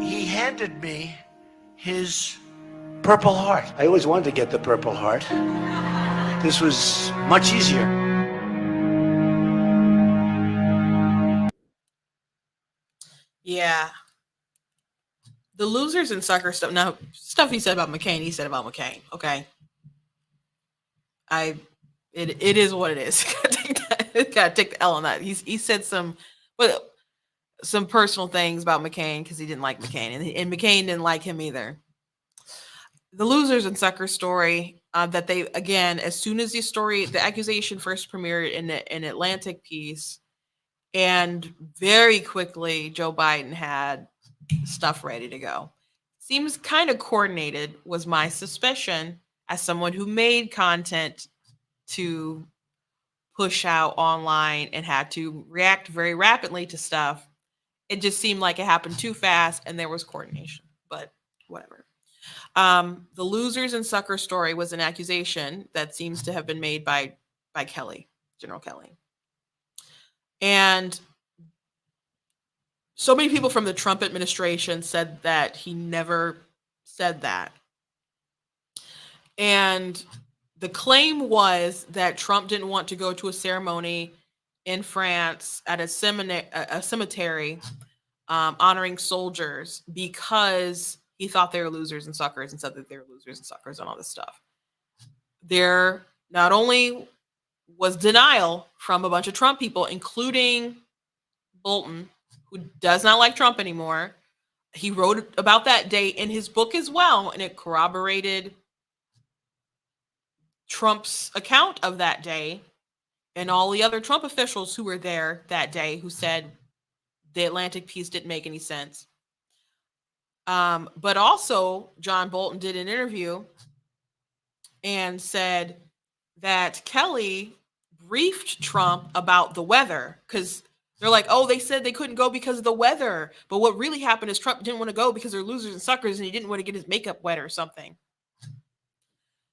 He handed me his Purple Heart. I always wanted to get the Purple Heart. This was much easier. Yeah. The losers and suckers stuff. Now, stuff he said about McCain, he said about McCain. Okay. It is what it is. Gotta take the L on that. He said some personal things about McCain because he didn't like McCain, and McCain didn't like him either. The losers and suckers story, that they, again, as soon as the accusation first premiered in an Atlantic piece, and very quickly Joe Biden had stuff ready to go. Seems kind of coordinated, was my suspicion, as someone who made content to push out online and had to react very rapidly to stuff. It just seemed like it happened too fast and there was coordination, but whatever. The losers and suckers story was an accusation that seems to have been made by Kelly, General Kelly. And so many people from the Trump administration said that he never said that. And the claim was that Trump didn't want to go to a ceremony in France at a cemetery honoring soldiers because he thought they were losers and suckers and said that they were losers and suckers and all this stuff. There not only was denial from a bunch of Trump people, including Bolton, who does not like Trump anymore. He wrote about that day in his book as well, and it corroborated Trump's account of that day and all the other Trump officials who were there that day who said the Atlantic piece didn't make any sense. But also, John Bolton did an interview and said that Kelly briefed Trump about the weather, because they're like, oh, they said they couldn't go because of the weather. But what really happened is Trump didn't want to go because they're losers and suckers and he didn't want to get his makeup wet or something.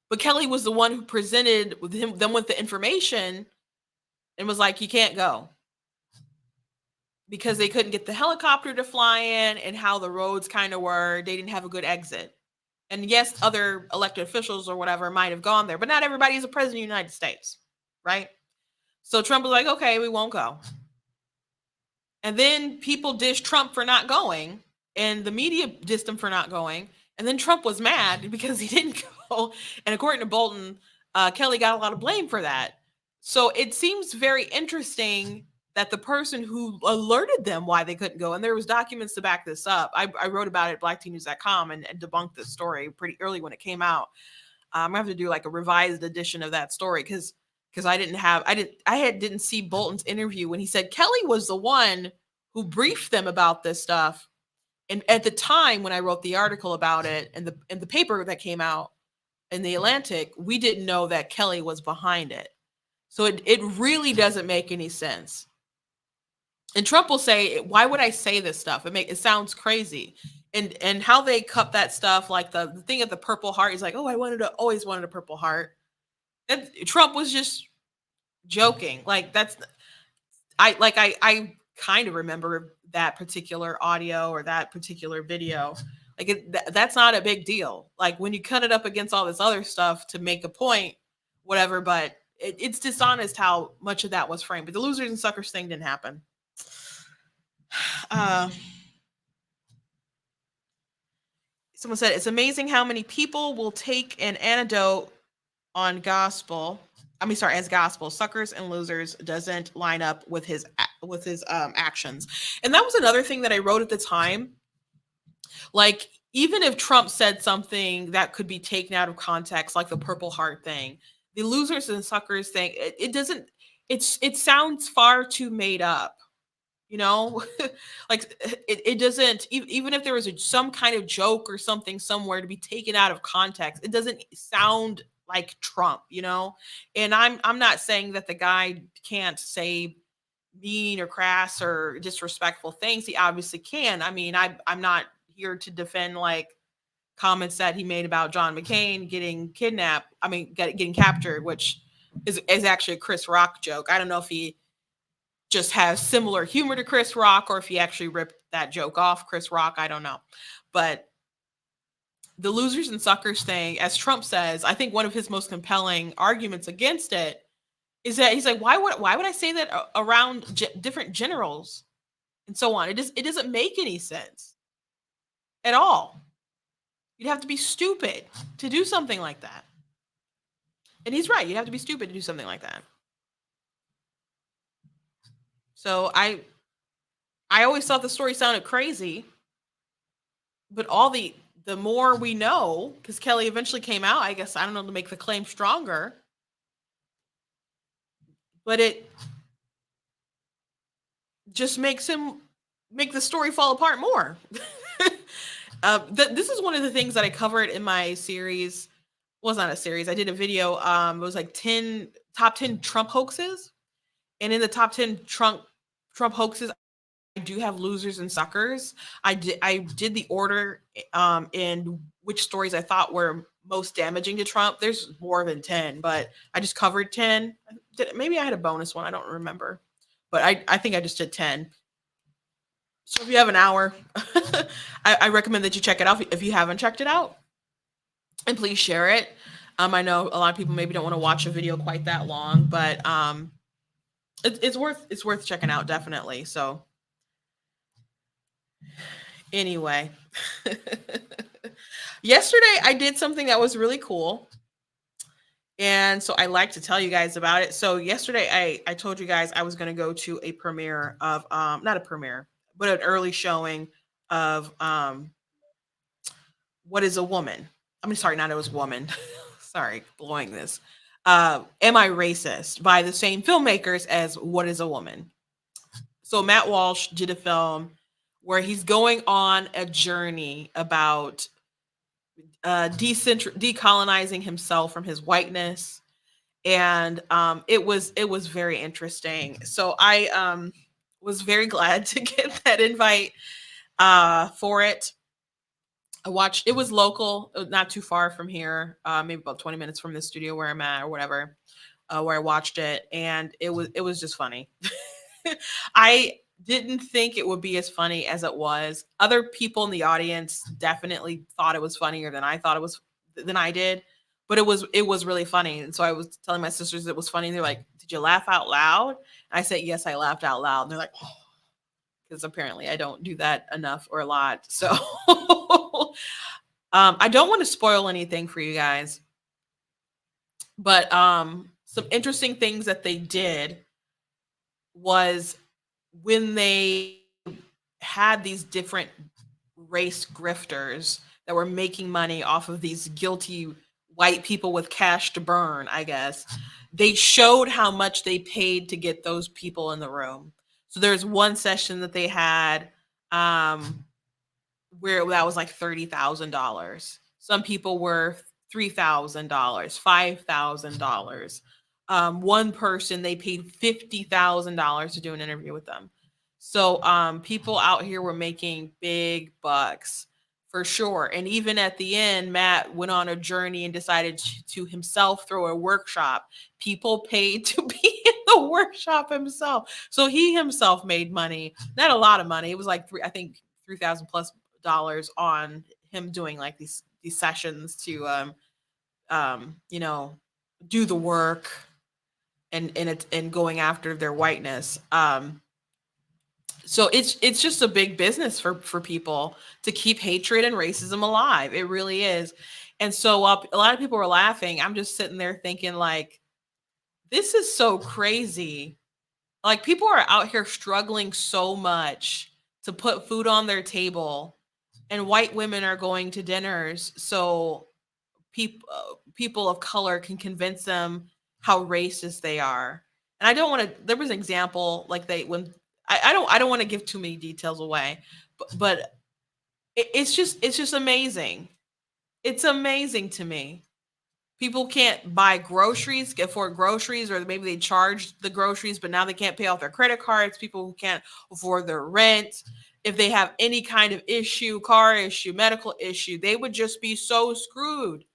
But Kelly was the one who presented them with the information and was like, you can't go. Because they couldn't get the helicopter to fly in and how the roads kind of were. They didn't have a good exit. And yes, other elected officials or whatever might have gone there, but not everybody is a president of the United States, right? So Trump was like, okay, we won't go. And then people dished Trump for not going, and the media dissed him for not going. And then Trump was mad because he didn't go. And according to Bolton, Kelly got a lot of blame for that. So it seems very interesting that the person who alerted them why they couldn't go, and there was documents to back this up. I wrote about it at blacktnews.com and debunked this story pretty early when it came out. I'm gonna have to do like a revised edition of that story because I didn't see Bolton's interview when he said Kelly was the one who briefed them about this stuff. And at the time when I wrote the article about it and the paper that came out in the Atlantic, we didn't know that Kelly was behind it. So it really doesn't make any sense. And Trump will say, why would I say this stuff? It sounds crazy. And how they cut that stuff, like the thing of the Purple Heart, he's like, oh, always wanted a Purple Heart. And Trump was just joking. Like I kind of remember that particular audio or that particular video. Like that's not a big deal. Like when you cut it up against all this other stuff to make a point, whatever, but it's dishonest how much of that was framed. But the losers and suckers thing didn't happen. Someone said, it's amazing how many people will take an antidote on gospel. As gospel. Suckers and losers doesn't line up with his actions. And that was another thing that I wrote at the time. Like, even if Trump said something that could be taken out of context, like the Purple Heart thing, the losers and suckers thing, it doesn't, it sounds far too made up, you know? Like it doesn't, even if there was some kind of joke or something somewhere to be taken out of context, it doesn't sound like Trump, you know? And I'm not saying that the guy can't say mean or crass or disrespectful things. He obviously can. I mean, I'm not here to defend like comments that he made about John McCain getting kidnapped. I mean, getting captured, which is actually a Chris Rock joke. I don't know if he just has similar humor to Chris Rock or if he actually ripped that joke off Chris Rock. I don't know. But the losers and suckers thing, as Trump says, I think one of his most compelling arguments against it is that he's like, why would I say that around different generals and so on? It doesn't make any sense at all. You'd have to be stupid to do something like that. And he's right. You'd have to be stupid to do something like that. So I always thought the story sounded crazy, but the more we know, because Kelly eventually came out, I guess, I don't know, to make the claim stronger, but it just makes the story fall apart more. This is one of the things that I covered in my series. Well, it's not a series. I did a video. It was like top 10 Trump hoaxes. And in the top 10 Trump hoaxes, I do have losers and suckers. I did the order in which stories I thought were most damaging to Trump. There's more than 10, but I just covered 10. Maybe I had a bonus one. I don't remember. But I think I just did 10. So if you have an hour, I recommend that you check it out if you haven't checked it out. And please share it. I know a lot of people maybe don't want to watch a video quite that long, but it's worth checking out, definitely. So anyway, yesterday I did something that was really cool. And so I like to tell you guys about it. So yesterday I told you guys I was going to go to a premiere of not a premiere, but an early showing of What is a Woman? I mean, sorry, not It Was a Woman. Sorry, blowing this. Am I Racist? By the same filmmakers as What is a Woman? So Matt Walsh did a film where he's going on a journey about decolonizing himself from his whiteness. And it was very interesting. So I was very glad to get that invite for it. I watched, it was local, not too far from here, maybe about 20 minutes from the studio where I'm at or whatever, where I watched it. And it was just funny. I didn't think it would be as funny as it was. Other people in the audience definitely thought it was funnier than I did, but it was really funny. And so I was telling my sisters it was funny. And they're like, did you laugh out loud? And I said, yes, I laughed out loud. And they're like, oh, because apparently I don't do that enough or a lot. So I don't want to spoil anything for you guys, but some interesting things that they did was when they had these different race grifters that were making money off of these guilty white people with cash to burn, I guess, they showed how much they paid to get those people in the room. So there's one session that they had where that was like $30,000. Some people were $3,000, $5,000. One person, they paid $50,000 to do an interview with them. So people out here were making big bucks for sure. And even at the end, Matt went on a journey and decided to himself throw a workshop. People paid to be in the workshop himself. So he himself made money, not a lot of money. It was like $3,000 plus on him doing like these sessions to do the work and going after their whiteness. So it's just a big business for people to keep hatred and racism alive. It really is. And so a lot of people were laughing. I'm just sitting there thinking like, this is so crazy. Like people are out here struggling so much to put food on their table, and white women are going to dinners so people of color can convince them how racist they are. And I don't want to. There was an example like I don't want to give too many details away, but it's just amazing. It's amazing to me. People can't buy groceries, afford groceries, or maybe they charge the groceries, but now they can't pay off their credit cards. People who can't afford their rent. If they have any kind of issue, car issue, medical issue, they would just be so screwed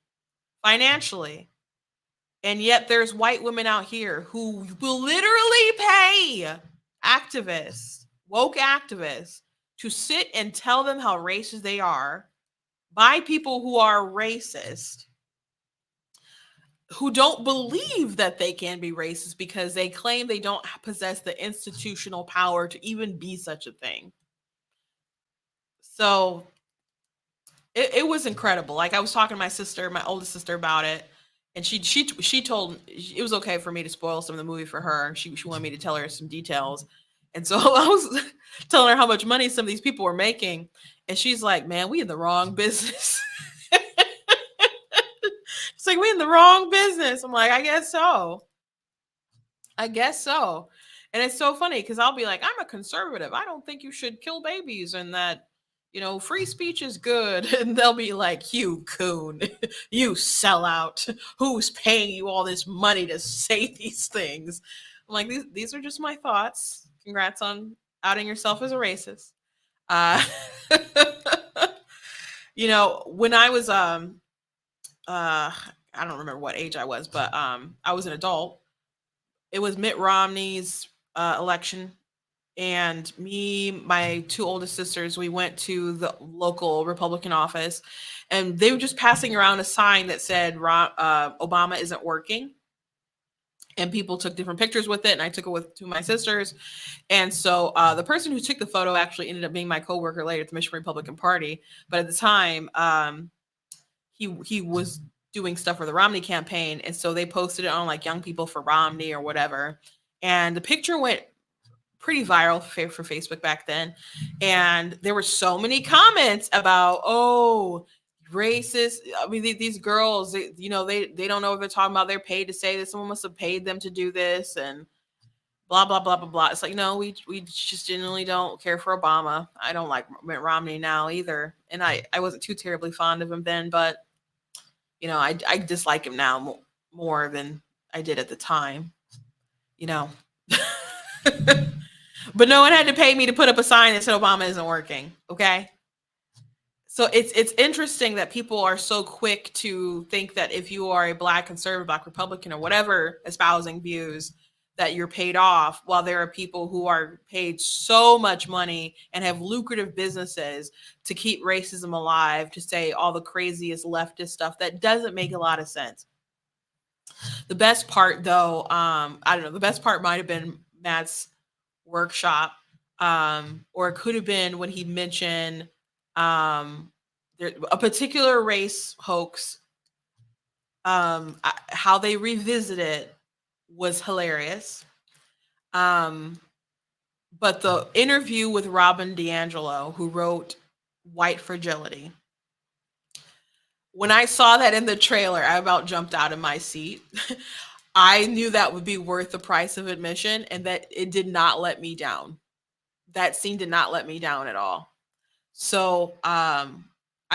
financially. And yet there's white women out here who will literally pay activists, woke activists, to sit and tell them how racist they are by people who are racist, who don't believe that they can be racist because they claim they don't possess the institutional power to even be such a thing. So it was incredible. Like I was talking to my sister, my oldest sister, about it, and she told it was okay for me to spoil some of the movie for her. She wanted me to tell her some details, and so I was telling her how much money some of these people were making, and she's like, "Man, we in the wrong business." It's like, we in the wrong business. I'm like, I guess so. I guess so. And it's so funny because I'll be like, I'm a conservative. I don't think you should kill babies and that, free speech is good. And they'll be like, you coon, you sellout. Who's paying you all this money to say these things? I'm like, these are just my thoughts. Congrats on outing yourself as a racist. When I was I don't remember what age I was, but I was an adult. It was Mitt Romney's election, and me, my two oldest sisters, we went to the local Republican office, and they were just passing around a sign that said Obama isn't working. And people took different pictures with it, and I took it with two of my sisters. And so the person who took the photo actually ended up being my coworker later at the Michigan Republican Party. But at the time, he was doing stuff for the Romney campaign, and so they posted it on like Young People for Romney or whatever. And the picture went pretty viral for Facebook back then. And there were so many comments about, oh, racist. I mean, these girls, they don't know what they're talking about. They're paid to say this. Someone must have paid them to do this, and blah blah blah blah blah. It's like, no, we just genuinely don't care for Obama. I don't like Mitt Romney now either, and I wasn't too terribly fond of him then, but I dislike him now more than I did at the time. But no one had to pay me to put up a sign that said Obama isn't working. Okay. So it's interesting that people are so quick to think that if you are a Black conservative, Black Republican, or whatever, espousing views, that you're paid off, while there are people who are paid so much money and have lucrative businesses to keep racism alive, to say all the craziest leftist stuff that doesn't make a lot of sense. The best part, though, I don't know, the best part might have been Matt's workshop, or it could have been when he mentioned a particular race hoax. How they revisit it was hilarious. But the interview with Robin DiAngelo, who wrote White Fragility, when I saw that in the trailer, I about jumped out of my seat. I knew that would be worth the price of admission, and that it did not let me down. That scene did not let me down at all. So I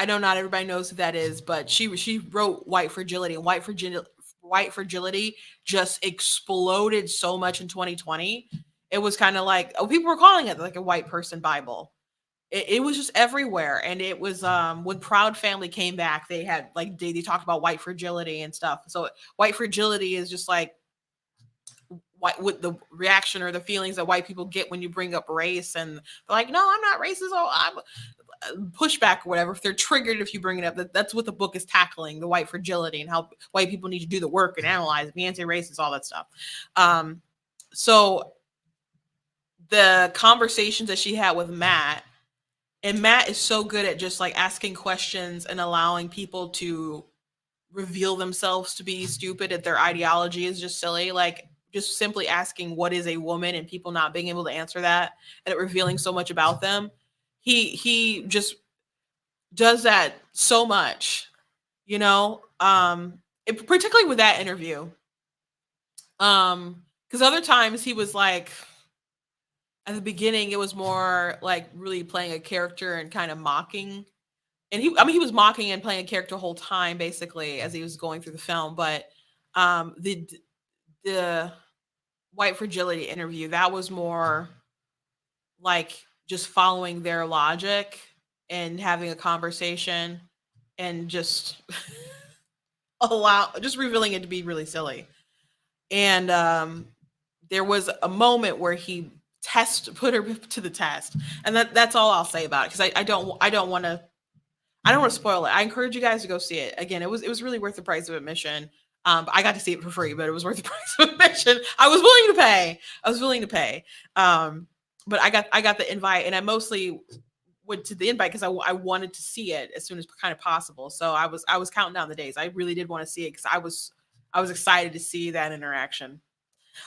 know not everybody knows who that is, but she wrote White Fragility, and White Fragility just exploded so much in 2020. It was kind of like, people were calling it like a white person Bible. It was just everywhere. And it was when Proud Family came back, they had like they talked about white fragility and stuff. So white fragility is just like with the reaction or the feelings that white people get when you bring up race, and they're like, no, I'm not racist. Oh, I'm pushback or whatever. If they're triggered if you bring it up, that's what the book is tackling, the white fragility and how white people need to do the work and analyze, be anti-racist, all that stuff. So the conversations that she had with Matt, and Matt is so good at just like asking questions and allowing people to reveal themselves to be stupid, if their ideology is just silly, like just simply asking what is a woman and people not being able to answer that, and it revealing so much about them. He just does that so much, you know, particularly with that interview. Because other times he was like, at the beginning, it was more like really playing a character and kind of mocking. And he was mocking and playing a character the whole time, basically, as he was going through the film. But um, the the white fragility interview, that was more like just following their logic and having a conversation and just just revealing it to be really silly. And there was a moment where he put her to the test, and that's all I'll say about it, because I don't want to spoil it. I encourage you guys to go see it. Again, it was really worth the price of admission. I got to see it for free, but it was worth the price of admission. I was willing to pay. But I got the invite, and I mostly went to the invite because I wanted to see it as soon as kind of possible. So I was counting down the days. I really did want to see it because I was excited to see that interaction.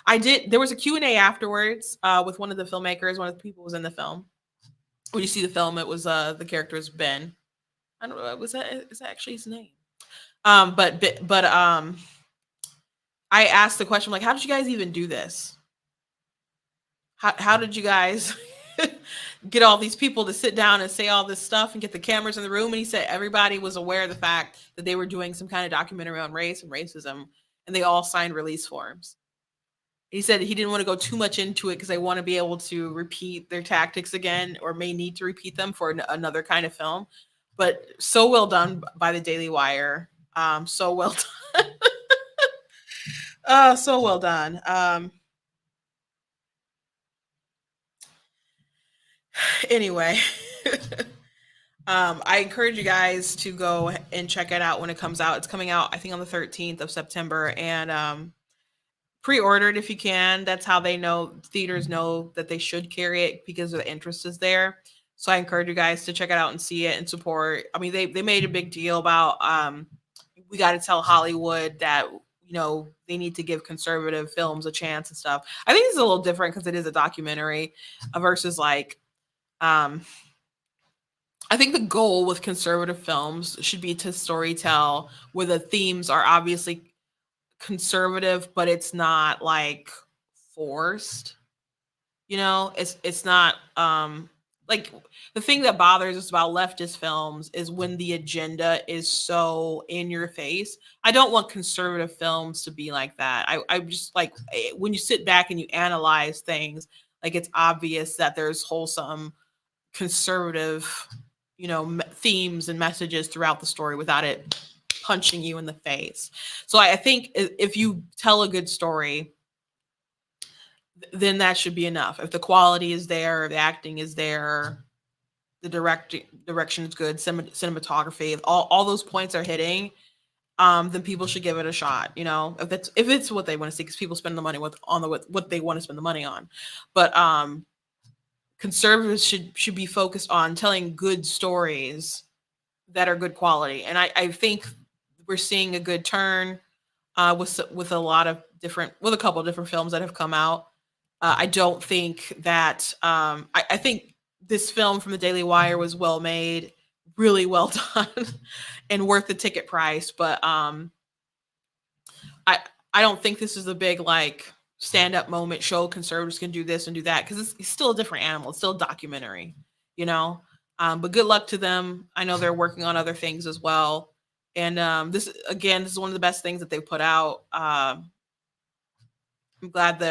There was a Q&A afterwards with one of the filmmakers, one of the people who was in the film. When you see the film, it was the character is Ben. I don't know, is that actually his name? But I asked the question, like, how did you guys even do this? How did you guys get all these people to sit down and say all this stuff and get the cameras in the room? And he said everybody was aware of the fact that they were doing some kind of documentary on race and racism, and they all signed release forms. He said he didn't want to go too much into it because they want to be able to repeat their tactics again, or may need to repeat them for another kind of film. But so well done by the Daily Wire. So well done. So well done. Anyway, I encourage you guys to go and check it out when it comes out. It's coming out, I think, on the 13th of September, and pre-order it if you can. That's how theaters know that they should carry it, because the interest is there. So I encourage you guys to check it out and see it and support. I mean, they made a big deal about we got to tell Hollywood that, they need to give conservative films a chance and stuff. I think it's a little different because it is a documentary versus like I think the goal with conservative films should be to storytell where the themes are obviously conservative, but it's not like forced. It's not like, the thing that bothers us about leftist films is when the agenda is so in your face. I don't want conservative films to be like that. I just like when you sit back and you analyze things, like, it's obvious that there's wholesome conservative, themes and messages throughout the story without it punching you in the face. So I think if you tell a good story, then that should be enough. If the quality is there, the acting is there, the direction is good, cinematography, all those points are hitting, then people should give it a shot. If it's what they want to see, because people spend the money on what they want to spend the money on. But conservatives should be focused on telling good stories that are good quality, and I think we're seeing a good turn with a couple of different films that have come out. I don't think that I think this film from the Daily Wire was well made, really well done, and worth the ticket price. But I don't think this is a big like stand up moment. Show conservatives can do this and do that, because it's still a different animal. It's still a documentary, But good luck to them. I know they're working on other things as well. And this is one of the best things that they've put out. I'm glad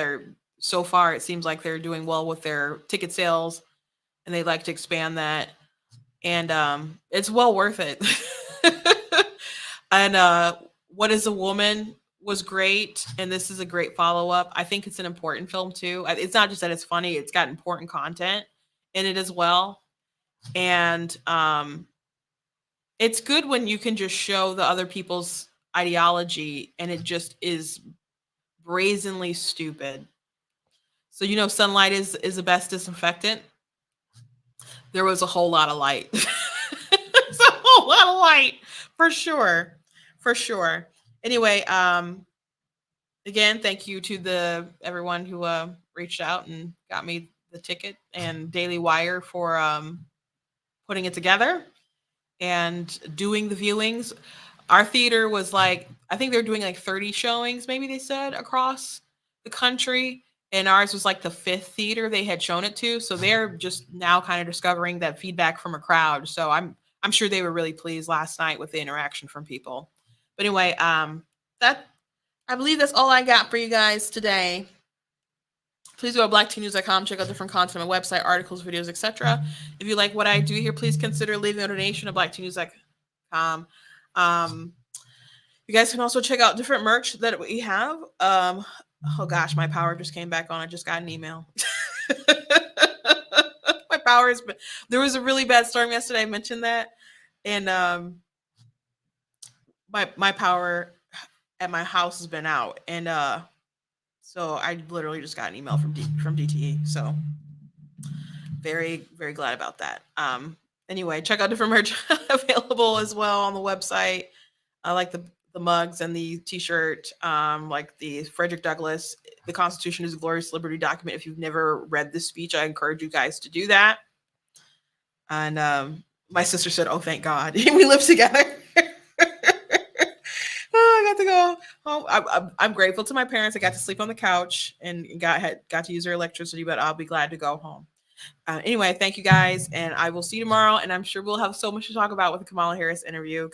so far it seems like they're doing well with their ticket sales, and they'd like to expand that. And it's well worth it. And What Is a Woman was great, and this is a great follow-up. I think it's an important film too. It's not just that it's funny, it's got important content in it as well. And it's good when you can just show the other people's ideology and it just is brazenly stupid. So sunlight is the best disinfectant. There was a whole lot of light. It's a whole lot of light, for sure. Anyway, again, thank you to everyone who reached out and got me the ticket, and Daily Wire for putting it together and doing the viewings. Our theater was like, I think they're doing like 30 showings, maybe they said, across the country. And ours was like the 5th theater they had shown it to. So they're just now kind of discovering that feedback from a crowd. So I'm sure they were really pleased last night with the interaction from people. But anyway, that I believe that's all I got for you guys today. Please go to blacktnews.com, check out different content on my website, articles, videos, etc. If you like what I do here, please consider leaving a donation at blacktnews.com. You guys can also check out different merch that we have. Oh gosh, my power just came back on. I just got an email. My power has been, there was a really bad storm yesterday. I mentioned that. And my power at my house has been out. And so I literally just got an email from DTE. So very, very glad about that. Anyway, check out different merch available as well on the website. I like the mugs and the t-shirt, like the Frederick Douglass, The Constitution is a Glorious Liberty document. If you've never read this speech, I encourage you guys to do that. And my sister said, "Oh, thank God." We live together. I got to go home. I'm grateful to my parents. I got to sleep on the couch and got to use their electricity, but I'll be glad to go home. Anyway, thank you guys, and I will see you tomorrow. And I'm sure we'll have so much to talk about with the Kamala Harris interview.